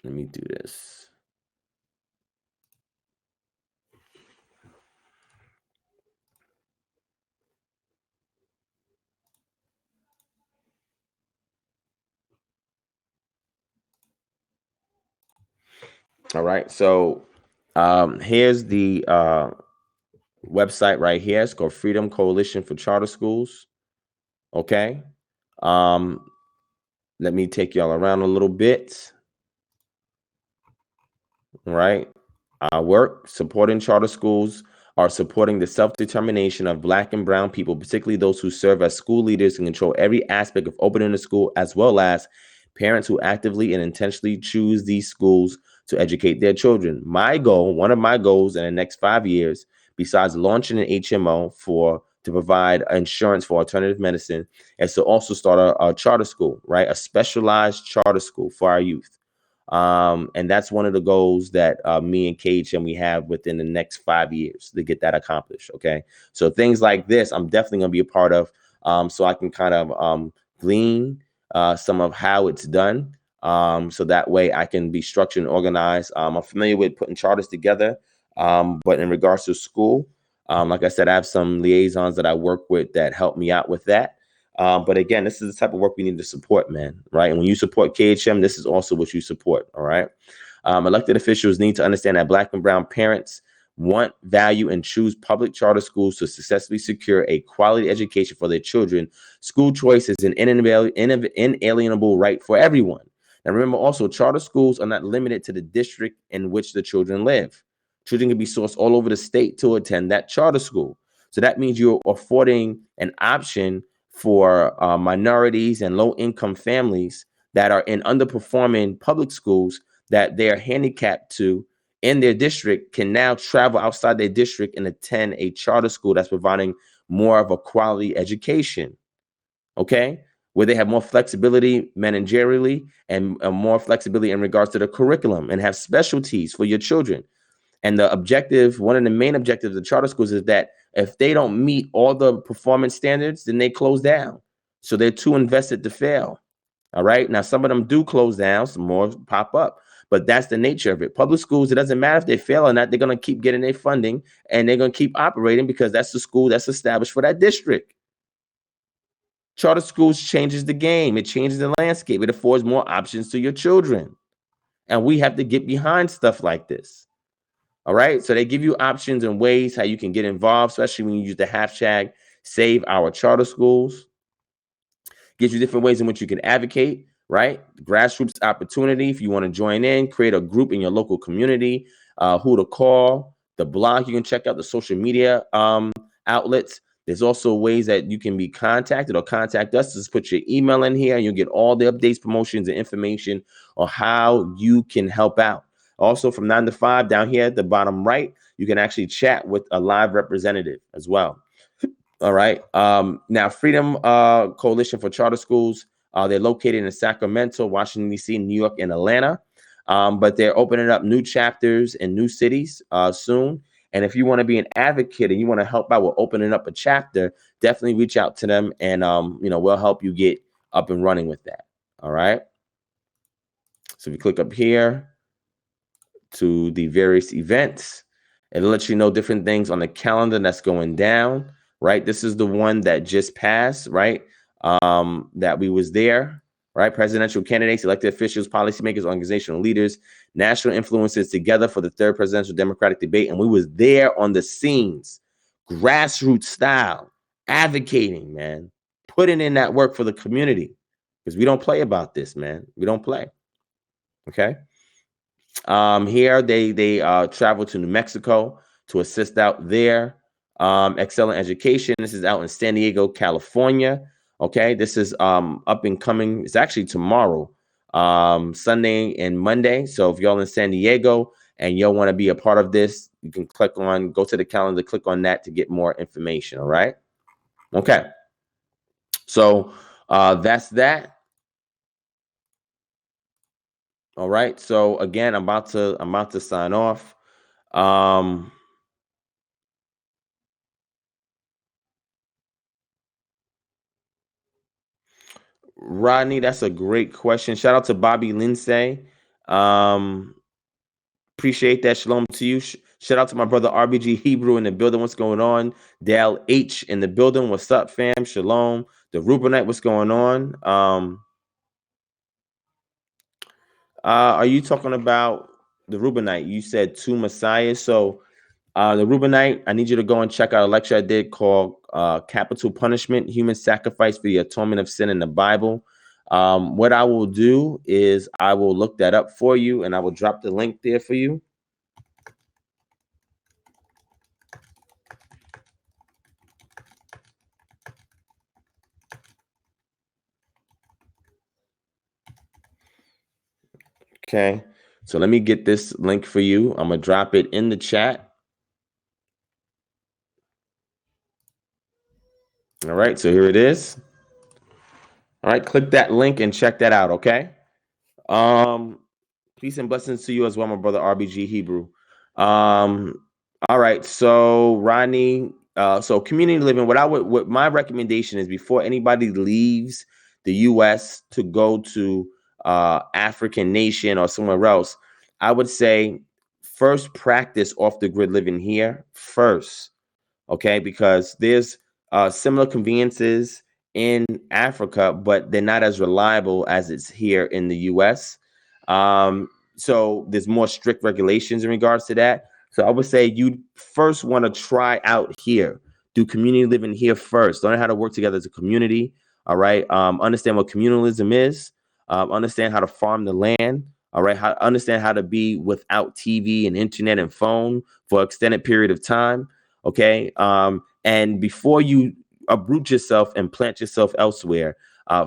me do this. All right, so here's the website right here. It's called Freedom Coalition for Charter Schools. Okay. Let me take y'all around a little bit. All right. Our work supporting charter schools are supporting the self-determination of Black and brown people, particularly those who serve as school leaders and control every aspect of opening a school, as well as parents who actively and intentionally choose these schools to educate their children. My goal, one of my goals in the next 5 years, besides launching an HMO to provide insurance for alternative medicine, is to also start a charter school, right? A specialized charter school for our youth. And that's one of the goals that me and KHM we have within the next 5 years to get that accomplished. Okay, so things like this, I'm definitely going to be a part of, so I can kind of glean some of how it's done, so that way I can be structured and organized. I'm familiar with putting charters together, but in regards to school, like I said, I have some liaisons that I work with that help me out with that. But again, this is the type of work we need to support, man, right? And when you support KHM, this is also what you support, all right? Elected officials need to understand that Black and brown parents want, value, and choose public charter schools to successfully secure a quality education for their children. School choice is an inalienable right for everyone. And remember also, charter schools are not limited to the district in which the children live. Children can be sourced all over the state to attend that charter school. So that means you're affording an option for minorities and low-income families that are in underperforming public schools that they're handicapped to in their district can now travel outside their district and attend a charter school that's providing more of a quality education, okay? Where they have more flexibility managerially and more flexibility in regards to the curriculum and have specialties for your children. And the objective, one of the main objectives of charter schools is that if they don't meet all the performance standards, then they close down. So they're too invested to fail. All right. Now, some of them do close down, some more pop up, but that's the nature of it. Public schools, it doesn't matter if they fail or not, they're going to keep getting their funding and they're going to keep operating because that's the school that's established for that district. Charter schools changes the game. It changes the landscape. It affords more options to your children. And we have to get behind stuff like this. All right. So they give you options and ways how you can get involved, especially when you use the hashtag Save Our Charter Schools. Gives you different ways in which you can advocate, right? Grassroots opportunity. If you want to join in, create a group in your local community, who to call, the blog, you can check out the social media outlets. There's also ways that you can be contacted or contact us. Just put your email in here and you'll get all the updates, promotions, and information on how you can help out. Also, from 9 to 5 down here at the bottom right, you can actually chat with a live representative as well. All right. Now, Freedom Coalition for Charter Schools, they're located in Sacramento, Washington, D.C., New York, and Atlanta. But they're opening up new chapters in new cities soon. And if you want to be an advocate and you want to help out with opening up a chapter, definitely reach out to them and, we'll help you get up and running with that. All right. So if you click up here to the various events, it'll let you know different things on the calendar that's going down, right? This is the one that just passed, right? That we was there, right? Presidential candidates, elected officials, policymakers, organizational leaders, national influencers together for the third presidential Democratic debate. And we was there on the scenes, grassroots style, advocating, man, putting in that work for the community, because we don't play about this, man. We don't play. Okay. Here they travel to New Mexico to assist out there. Excellent education. This is out in San Diego, California. Okay, this is up and coming. It's actually tomorrow, Sunday and Monday. So if y'all in San Diego and y'all want to be a part of this, you can go to the calendar, click on that to get more information. All right. Okay. So that's that. All right. So again, I'm about to sign off. Rodney, that's a great question. Shout out to Bobby Lindsay. Appreciate that. Shalom to you. Shout out to my brother RBG Hebrew in the building. What's going on? Dale H in the building. What's up, fam? Shalom. The Rubernite, what's going on? Are you talking about the Rubernite? You said two messiahs. So the Rubernite, I need you to go and check out a lecture I did called Capital Punishment, Human Sacrifice for the Atonement of Sin in the Bible. What I will do is I will look that up for you, and I will drop the link there for you. Okay, so let me get this link for you. I'm going to drop it in the chat. All right, so here it is. All right, click that link and check that out, okay? Peace and blessings to you as well, my brother RBG Hebrew. All right, so Rodney, so community living, what my recommendation is, before anybody leaves the US to go to African nation or somewhere else, I would say first practice off the grid living here first. Okay, because there's similar conveniences in Africa, but they're not as reliable as it's here in the US. So there's more strict regulations in regards to that. So I would say you first want to try out here, do community living here first, learn how to work together as a community. All right. Understand what communalism is, understand how to farm the land. All right. Understand how to be without TV and internet and phone for an extended period of time. Okay. And before you uproot yourself and plant yourself elsewhere,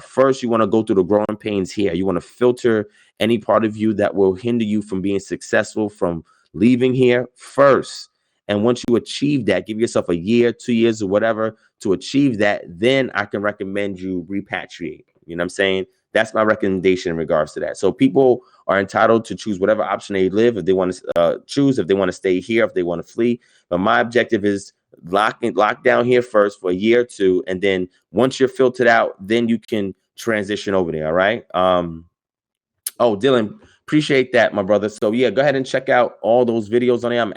first you want to go through the growing pains here. You want to filter any part of you that will hinder you from being successful, from leaving here first. And once you achieve that, give yourself a year, 2 years, or whatever to achieve that, then I can recommend you repatriate. You know what I'm saying? That's my recommendation in regards to that. So people are entitled to choose whatever option they live. If they want to choose, if they want to stay here, if they want to flee. But my objective is lock down here first for a year or two. And then once you're filtered out, then you can transition over there. All right. Oh, Dylan, appreciate that, my brother. So yeah, go ahead and check out all those videos on there. I'm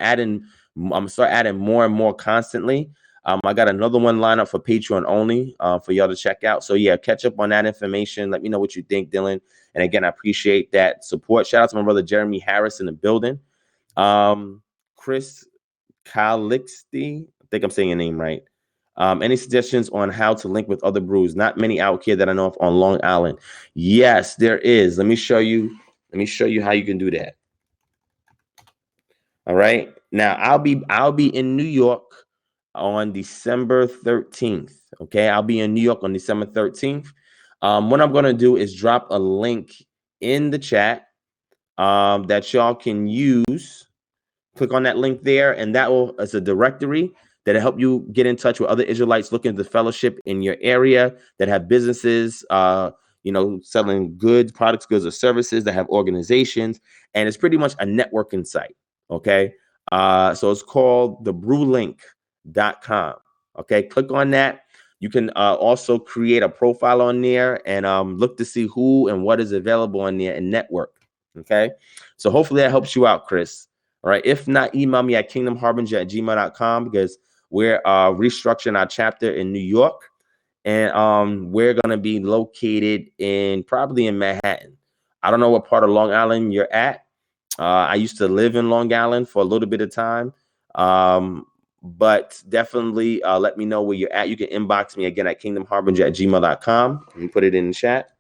gonna start adding more and more constantly. I got another one lined up for Patreon only for y'all to check out. So yeah, catch up on that information. Let me know what you think, Dylan. And again, I appreciate that support. Shout out to my brother Jeremy Harris in the building. Chris Calixty, I think I'm saying your name right. Any suggestions on how to link with other brews? Not many out here that I know of on Long Island. Yes, there is. Let me show you how you can do that. All right. Now I'll be in New York on December 13th. Okay, I'll be in New York on December 13th. What I'm gonna do is drop a link in the chat that y'all can use. Click on that link there, and that will, as a directory that'll help you get in touch with other Israelites looking to fellowship in your area that have businesses, selling goods, products, goods, or services, that have organizations, and it's pretty much a networking site. Okay, so it's called thebrewlink.com. Okay, click on that. You can also create a profile on there and look to see who and what is available on there and network. Okay, so hopefully that helps you out, Chris. All right. If not, email me at kingdomharbinger@gmail.com, because we're restructuring our chapter in New York, and we're going to be located probably in Manhattan. I don't know what part of Long Island you're at. I used to live in Long Island for a little bit of time. But definitely let me know where you're at. You can inbox me again at kingdomharbinger@gmail.com. Let me put it in the chat.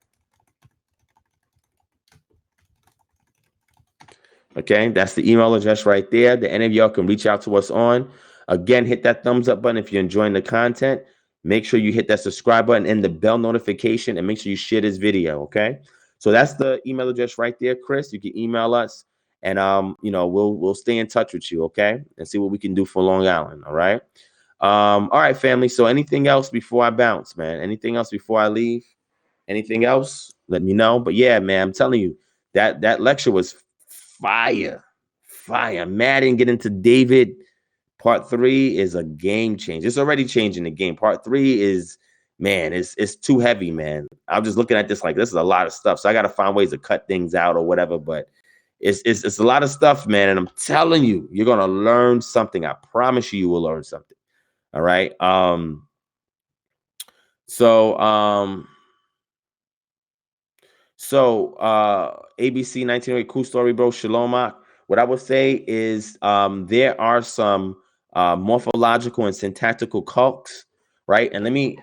Okay, that's the email address right there that any of y'all can reach out to us on. Again, hit that thumbs up button if you're enjoying the content. Make sure you hit that subscribe button and the bell notification, and make sure you share this video. Okay, so that's the email address right there, Chris. You can email us, and we'll stay in touch with you. Okay, and see what we can do for Long Island. All right. All right, family. So anything else before I bounce, man? Anything else before I leave? Anything else? Let me know. But yeah, man, I'm telling you that lecture was fire. Mad and get into David. Part 3 is a game change. It's already changing the game. Part 3 is, man, it's too heavy, man. I'm just looking at this like this is a lot of stuff. So I got to find ways to cut things out or whatever. But it's a lot of stuff, man. And I'm telling you, you're gonna learn something. I promise you, you will learn something. All right. So ABC 1908, cool story, bro. Shalom. What I would say is there are some morphological and syntactical calques, right? And let me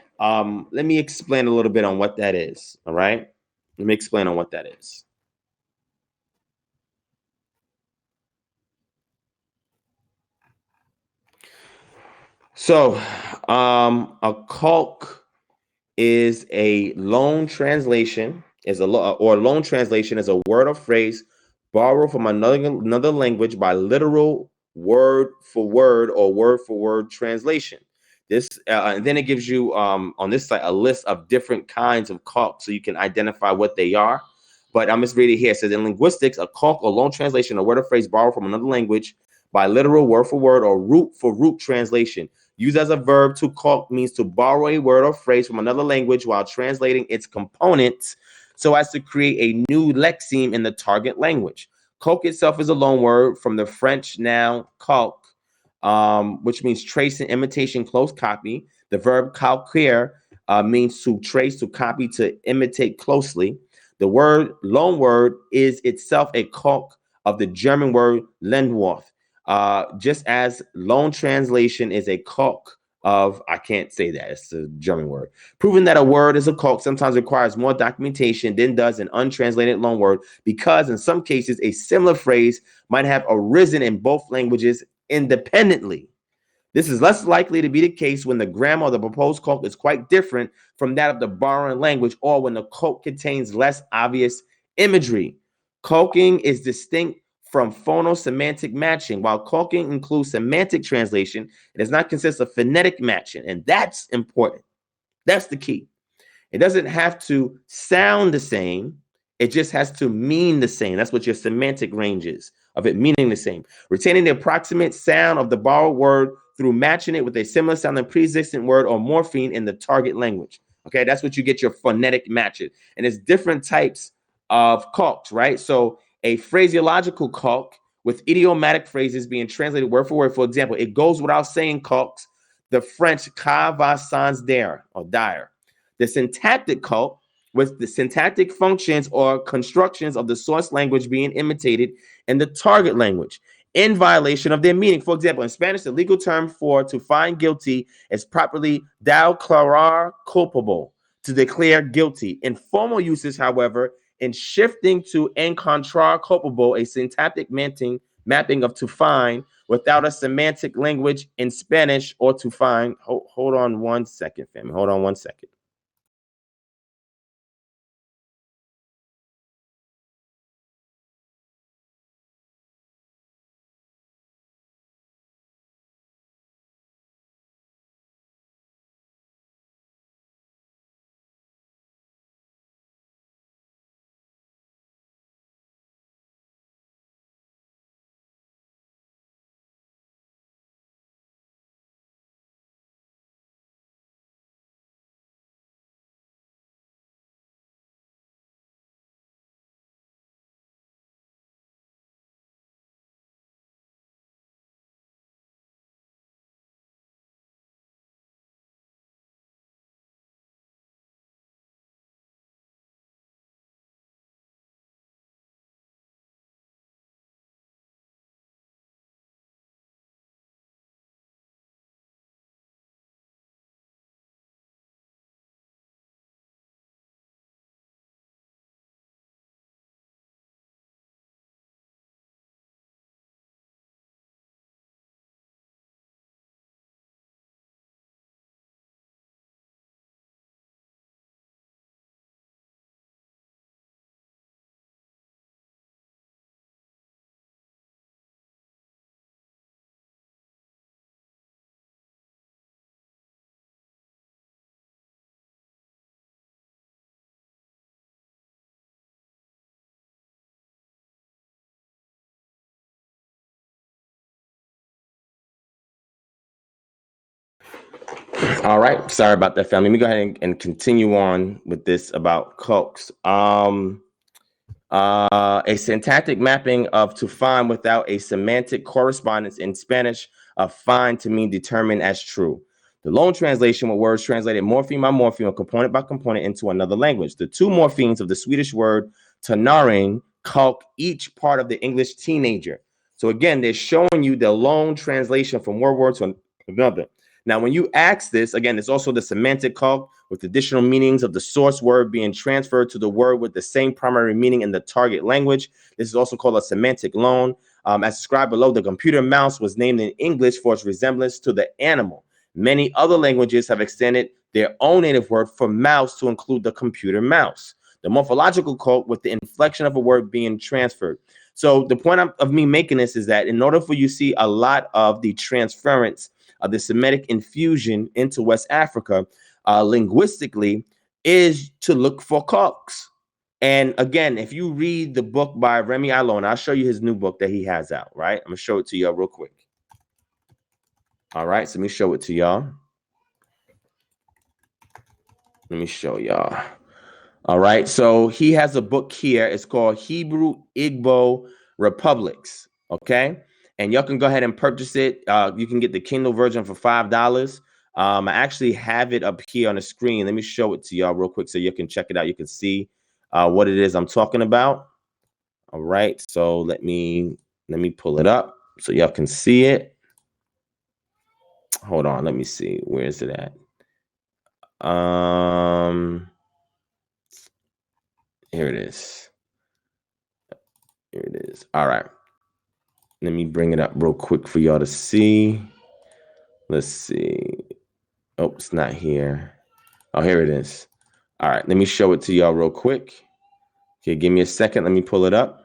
explain a little bit on what that is. All right. Let me explain on what that is. So a calque is a loan translation, loan translation is a word or phrase borrowed from another language by literal word for word or word for word translation. This and then it gives you on this site a list of different kinds of calques so you can identify what they are. But I'm just reading here. It says in linguistics, a calque or loan translation, a word or phrase borrowed from another language by literal word for word or root for root translation. Used as a verb, to calque means to borrow a word or phrase from another language while translating its components so as to create a new lexeme in the target language. Calque itself is a loan word from the French noun calque, which means trace and imitation, close copy. The verb calquer means to trace, to copy, to imitate closely. The word loan word is itself a calque of the German word Lendwurf. Just as loan translation is a calque of, I can't say that, it's a German word. Proving that a word is a calque sometimes requires more documentation than does an untranslated loan word, because in some cases, a similar phrase might have arisen in both languages independently. This is less likely to be the case when the grammar of the proposed calque is quite different from that of the borrowing language, or when the calque contains less obvious imagery. Calquing is distinct from phonosemantic matching. While calquing includes semantic translation, it does not consist of phonetic matching, and that's important. That's the key. It doesn't have to sound the same. It just has to mean the same. That's what your semantic range is, of it meaning the same. Retaining the approximate sound of the borrowed word through matching it with a similar sounding pre-existent word or morpheme in the target language. Okay, that's what you get your phonetic matches. And it's different types of calques, right? So a phraseological calque with idiomatic phrases being translated word for word. For example, it goes without saying calques the French "ca va sans dire" or dire. The syntactic calque with the syntactic functions or constructions of the source language being imitated in the target language in violation of their meaning. For example, in Spanish, the legal term for to find guilty is properly declarar culpable, to declare guilty. In formal uses, however, in shifting to encontrar culpable, a syntactic mapping of to find without a semantic language in Spanish or to find. Hold on one second, family. Hold on one second. All right. Sorry about that, family. Let me go ahead and continue on with this about cults. A syntactic mapping of to find without a semantic correspondence in Spanish of find to mean determined as true. The lone translation with words translated morpheme by morpheme or component by component into another language. The two morphemes of the Swedish word tonnaring calque each part of the English teenager. So again, they're showing you the lone translation from one word to another. Now, when you ask this, again, it's also the semantic calque with additional meanings of the source word being transferred to the word with the same primary meaning in the target language. This is also called a semantic loan. As described below, the computer mouse was named in English for its resemblance to the animal. Many other languages have extended their own native word for mouse to include the computer mouse. The morphological calque with the inflection of a word being transferred. So the point of me making this is that in order for you to see a lot of the transference of the Semitic infusion into West Africa, linguistically, is to look for calques. And again, if you read the book by Remy Alon, I'll show you his new book that he has out, right? I'm gonna show it to y'all real quick. All right, so let me show it to y'all. Let me show y'all. All right, so he has a book here. It's called Hebrew Igbo Republics, okay? And y'all can go ahead and purchase it. You can get the Kindle version for $5. I actually have it up here on the screen. Let me show it to y'all real quick so you can check it out. You can see what it is I'm talking about. All right, so let me pull it up so y'all can see it. Hold on, let me see. Where is it at? Here it is. Here it is. All right. Let me bring it up real quick for y'all to see. Let's see. Oh, it's not here. Oh, here it is. All right. Let me show it to y'all real quick. Okay, give me a second. Let me pull it up.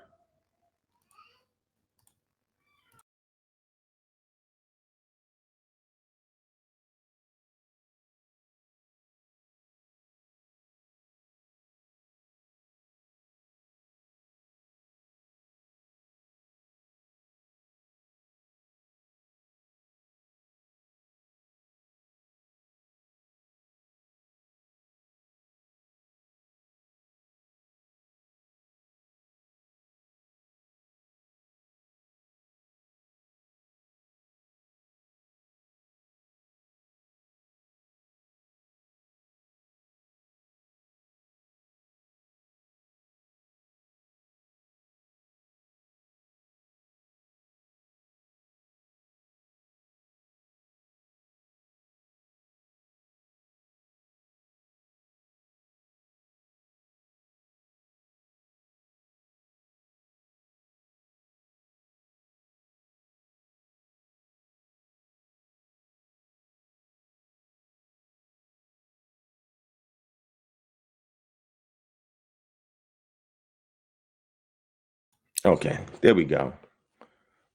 Okay, there we go.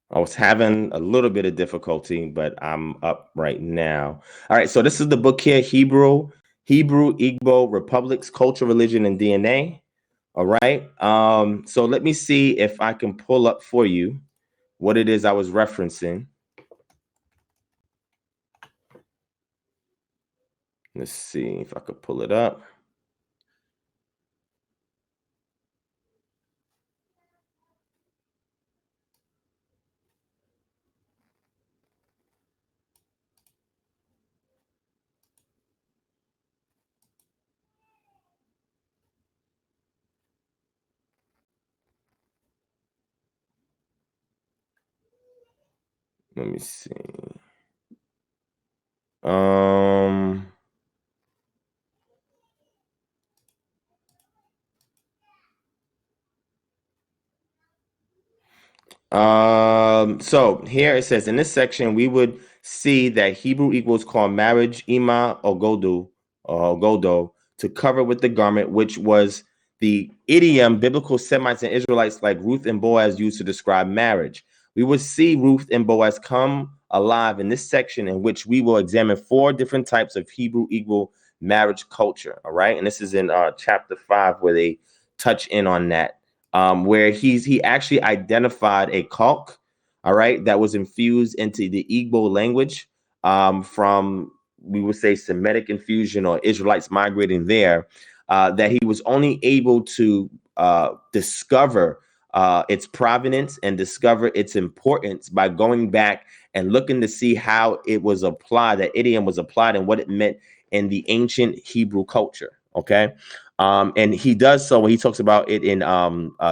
I was having a little bit of difficulty, but I'm up right now. All right, so this is the book here, Hebrew Igbo Republics, Culture, Religion, and DNA. All right. So let me see if I can pull up for you what it is I was referencing. Let's see if I could pull it up. Let me see. So here it says in this section, we would see that Hebrew equals called marriage, ima ogodo, to cover with the garment, which was the idiom biblical Semites and Israelites like Ruth and Boaz used to describe marriage. We would see Ruth and Boaz come alive in this section, in which we will examine 4 different types of Hebrew equal marriage culture. All right, and this is in chapter 5 where they touch in on that. Where he actually identified a calque, all right, that was infused into the Igbo language from we would say Semitic infusion or Israelites migrating there, that he was only able to discover its provenance and discover its importance by going back and looking to see how it was applied, that idiom was applied and what it meant in the ancient Hebrew culture. Okay. And he does so when he talks about it in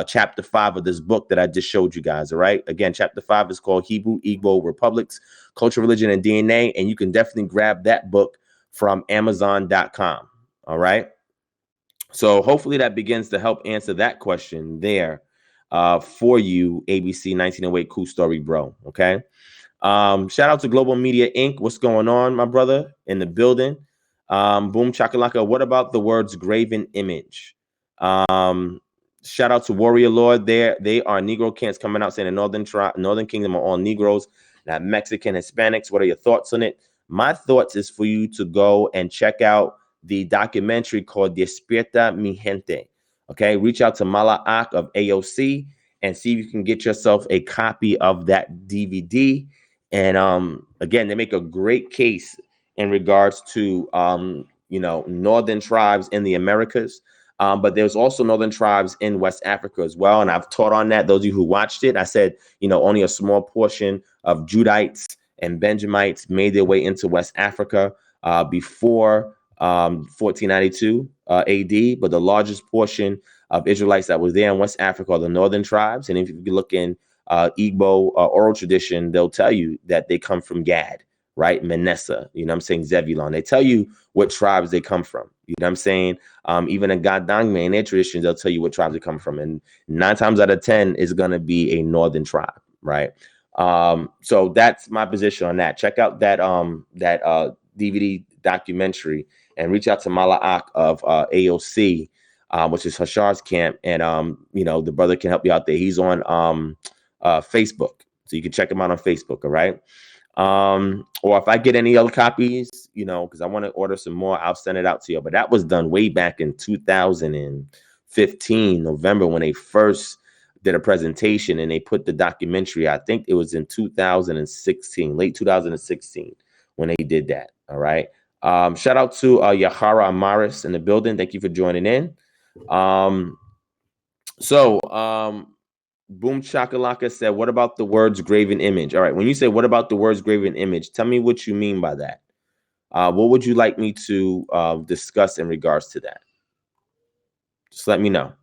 chapter 5 of this book that I just showed you guys. All right. Again, chapter 5 is called Hebrew Igbo Republics, Culture, Religion, and DNA. And you can definitely grab that book from Amazon.com. All right. So hopefully that begins to help answer that question there for you, ABC 1908 Cool Story Bro. Okay. Shout out to Global Media Inc. What's going on, my brother, in the building? Boom Chakalaka. What about the words graven image? Shout out to Warrior Lord. They are Negro camps coming out saying the Northern Kingdom are all Negroes, not Mexican, Hispanics. What are your thoughts on it? My thoughts is for you to go and check out the documentary called Despierta Mi Gente. Okay, reach out to Mala Ak of AOC and see if you can get yourself a copy of that DVD. And again, they make a great case in regards to northern tribes in the Americas, but there's also northern tribes in West Africa as well. And I've taught on that. Those of you who watched it, I said only a small portion of Judites and Benjamites made their way into West Africa before 1492 AD, but the largest portion of Israelites that was there in West Africa are the northern tribes. And if you look in Igbo oral tradition, they'll tell you that they come from Gad, right? Manasseh, Zebulon. They tell you what tribes they come from. You know what I'm saying? Even in Gadangme, in their traditions, they'll tell you what tribes they come from. And 9 times out of 10 is going to be a northern tribe, right? So that's my position on that. Check out that DVD documentary and reach out to Mala Ak of AOC, which is Hashar's camp. And, the brother can help you out there. He's on Facebook. So you can check him out on Facebook. All right. Or if I get any other copies, because I want to order some more, I'll send it out to you. But that was done way back in 2015, November, when they first did a presentation and they put the documentary. I think it was in 2016, late 2016, when they did that. All right. Shout out to Yahara Amaris in the building. Thank you for joining in. Boom Chakalaka said, what about the words graven image? All right. When you say, what about the words graven image? Tell me what you mean by that. What would you like me to discuss in regards to that? Just let me know.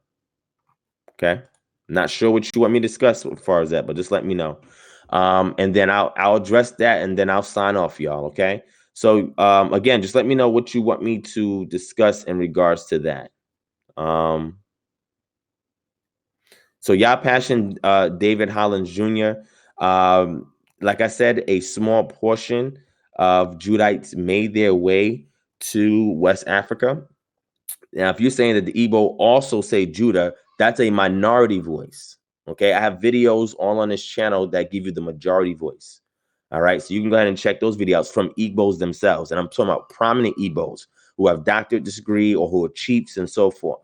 Okay. Not sure what you want me to discuss as far as that, but just let me know. And then I'll address that and then I'll sign off, y'all. Okay. So again, just let me know what you want me to discuss in regards to that. So Yah Passion, David Hollins Jr., like I said, a small portion of Judites made their way to West Africa. Now, if you're saying that the Igbo also say Judah, that's a minority voice. Okay, I have videos all on this channel that give you the majority voice. All right, so you can go ahead and check those videos from Igbos themselves. And I'm talking about prominent Igbos who have doctorate degree or who are chiefs and so forth.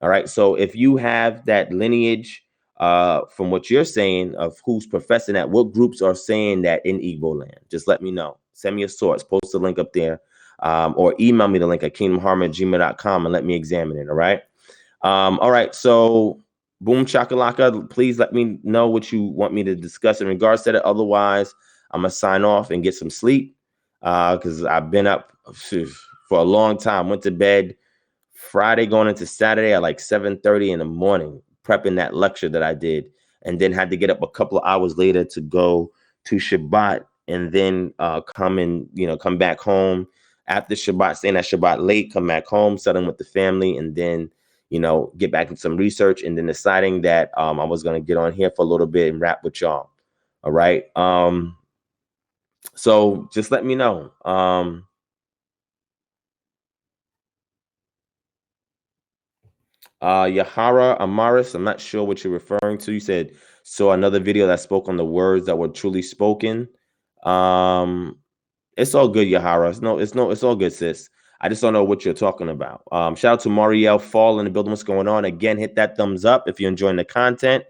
All right. So if you have that lineage from what you're saying of who's professing that, what groups are saying that in Igbo land, just let me know. Send me a source, post the link up there, or email me the link at kingdomharm@gmail.com and let me examine it. All right. All right. So Boom Chakalaka, please let me know what you want me to discuss in regards to that. Otherwise, I'm going to sign off and get some sleep because I've been up for a long time. Went to bed Friday going into Saturday at like 7:30 in the morning, prepping that lecture that I did, and then had to get up a couple of hours later to go to Shabbat and then come back home after Shabbat, staying at Shabbat late, come back home, settling with the family, and then, get back into some research and then deciding that I was going to get on here for a little bit and rap with y'all. All right. So just let me know. Yahara Amaris, I'm not sure what you're referring to. You said, so another video that spoke on the words that were truly spoken. It's all good, Yahara. It's all good, sis. I just don't know what you're talking about. Shout out to Marielle Fall in the building. What's going on? Again, hit that thumbs up if you're enjoying the content.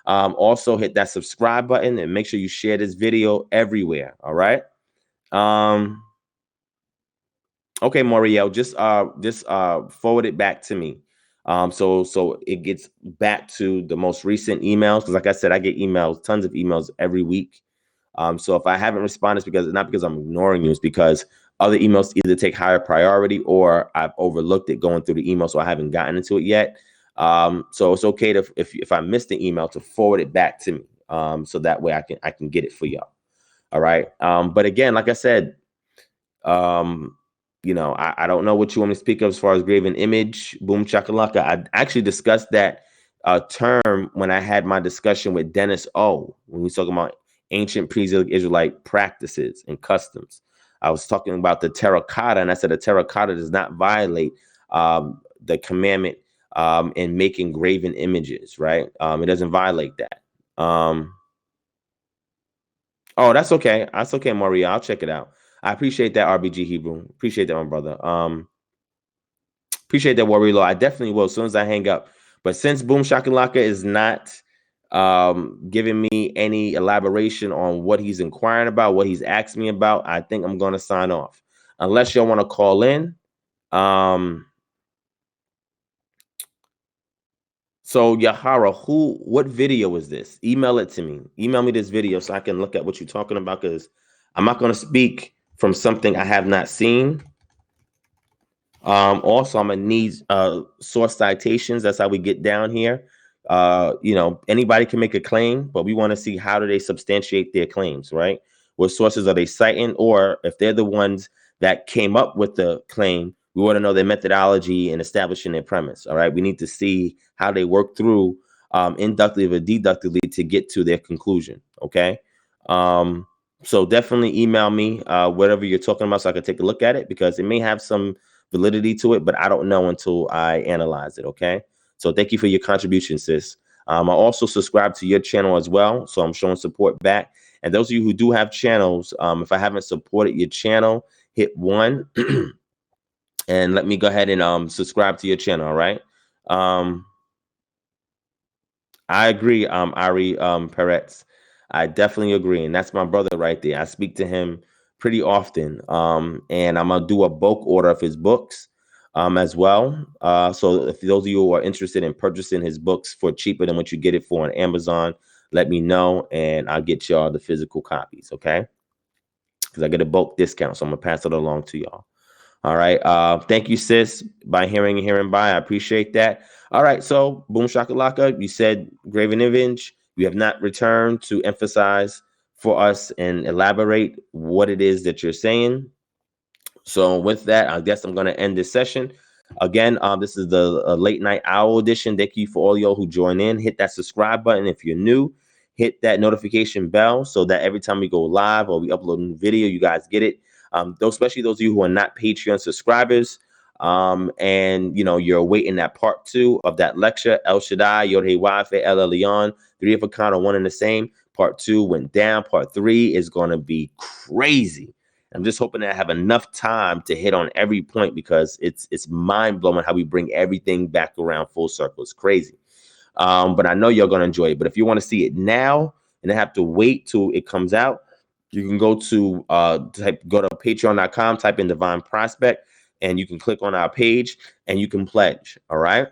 Also hit that subscribe button and make sure you share this video everywhere. All right. Okay, Moriel, just forward it back to me. So it gets back to the most recent emails, because like I said, I get emails, tons of emails every week. So if I haven't responded, it's not because I'm ignoring you, it's because other emails either take higher priority or I've overlooked it going through the email, so I haven't gotten into it yet. So it's okay to, if I missed the email, to forward it back to me, so that way I can get it for y'all. All right. But again, like I said, I don't know what you want me to speak of as far as graven image, boom chakalaka. I actually discussed that term when I had my discussion with Dennis O, when we was talking about ancient pre-Israelite practices and customs. I was talking about the terracotta, and I said the terracotta does not violate the commandment in making graven images, right? It doesn't violate that. Oh, that's okay. That's okay, Maria. I'll check it out. I appreciate that, RBG Hebrew. Appreciate that, my brother. Appreciate that, Warrior Law. I definitely will as soon as I hang up. But since Boom Shakalaka is not giving me any elaboration on what he's inquiring about, what he's asked me about, I think I'm going to sign off. Unless y'all want to call in. So Yahara, what video is this? Email it to me. Email me this video so I can look at what you're talking about, because I'm not going to speak from something I have not seen. Also, I'm gonna need source citations. That's how we get down here. Anybody can make a claim, but we want to see how do they substantiate their claims, right? What sources are they citing? Or if they're the ones that came up with the claim, we want to know their methodology in establishing their premise. All right, we need to see how they work through inductively or deductively to get to their conclusion. Okay. So definitely email me whatever you're talking about so I can take a look at it, because it may have some validity to it, but I don't know until I analyze it. Okay. So thank you for your contribution, sis. I also subscribe to your channel as well, so I'm showing support back. And those of you who do have channels, if I haven't supported your channel, hit 1 and let me go ahead and subscribe to your channel. All right. I agree, Ari Peretz. I definitely agree, and that's my brother right there. I speak to him pretty often, and I'm gonna do a bulk order of his books as well. So if those of you who are interested in purchasing his books for cheaper than what you get it for on Amazon, let me know, and I'll get y'all the physical copies, okay? Because I get a bulk discount, so I'm gonna pass it along to y'all. All right. Thank you, sis, by hearing and hearing by. I appreciate that. All right. So, boom shakalaka, you said graven image. You have not returned to emphasize for us and elaborate what it is that you're saying. So, with that, I guess I'm going to end this session. Again, this is the late night owl edition. Thank you for all y'all who join in. Hit that subscribe button if you're new. Hit that notification bell so that every time we go live or we upload a new video, you guys get it. Especially those of you who are not Patreon subscribers, and you're awaiting that part 2 of that lecture. El Shaddai, Yod Hey Wafe, El Elyon, 3 of a kind are one and the same. Part 2 went down. Part 3 is going to be crazy. I'm just hoping that I have enough time to hit on every point, because it's mind blowing how we bring everything back around full circle. It's crazy. But I know you're going to enjoy it. But if you want to see it now and have to wait till it comes out, you can go to patreon.com, type in DivineProspect, and you can click on our page and you can pledge. All right.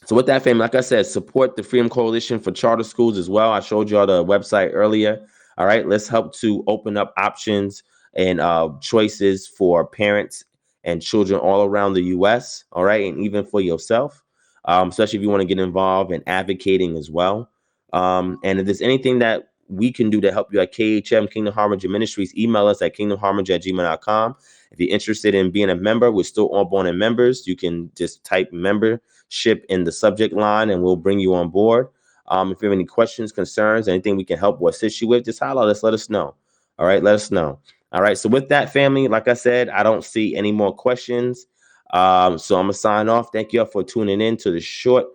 So with that, family, like I said, support the Freedom Coalition for Charter Schools as well. I showed y'all the website earlier. All right. Let's help to open up options and choices for parents and children all around the U.S. All right. And even for yourself, especially if you want to get involved in advocating as well. And if there's anything that we can do to help you at KHM, Kingdom Harbinger Ministries, email us at kingdomharbinger@gmail.com. If you're interested in being a member, we're still onboarding members. You can just type membership in the subject line and we'll bring you on board. If you have any questions, concerns, anything we can help or assist you with, just holler us, let us know. All right, let us know. All right, so with that, family, like I said, I don't see any more questions. So I'm going to sign off. Thank you all for tuning in to the short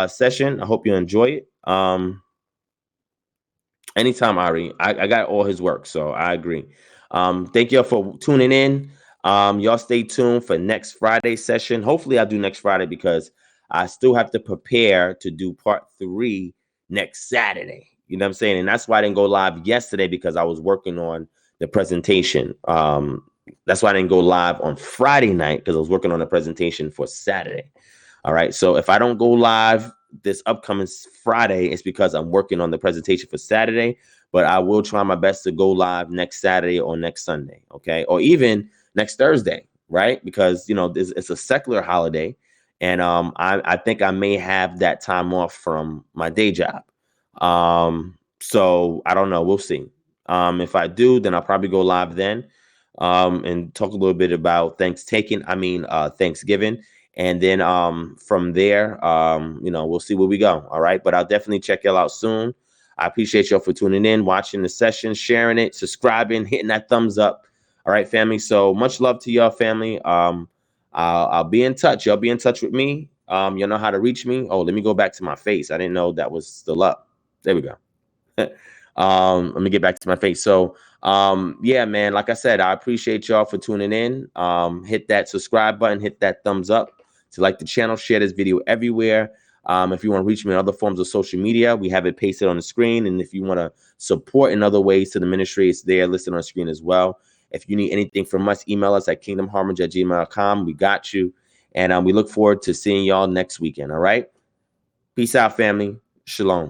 session. I hope you enjoy it. Anytime, Ari. I got all his work, so I agree. Thank you all for tuning in. Y'all stay tuned for next Friday's session. Hopefully, I'll do next Friday, because I still have to prepare to do part 3 next Saturday. You know what I'm saying? And that's why I didn't go live yesterday, because I was working on the presentation. That's why I didn't go live on Friday night, because I was working on a presentation for Saturday. All right. So if I don't go live this upcoming Friday, it's because I'm working on the presentation for Saturday, but I will try my best to go live next Saturday or next Sunday. Okay. Or even next Thursday, right? Because, you know, it's a secular holiday. And I think I may have that time off from my day job. So I don't know. We'll see. If I do, then I'll probably go live then and talk a little bit about Thanksgiving. And then from there, you know, we'll see where we go. All right. But I'll definitely check y'all out soon. I appreciate y'all for tuning in, watching the session, sharing it, subscribing, hitting that thumbs up. All right, family. So much love to y'all, family. I'll be in touch. Y'all be in touch with me. You know how to reach me. Oh, let me go back to my face. I didn't know that was still up. There we go. Let me get back to my face. So yeah, man, like I said, I appreciate y'all for tuning in. Hit that subscribe button, hit that thumbs up to like the channel, share this video everywhere. If you want to reach me in other forms of social media, we have it pasted on the screen. And if you want to support in other ways to the ministry, it's there listed on the screen as well. If you need anything from us, email us at kingdomharmony@gmail.com. We got you. And we look forward to seeing y'all next weekend. All right. Peace out, family. Shalom.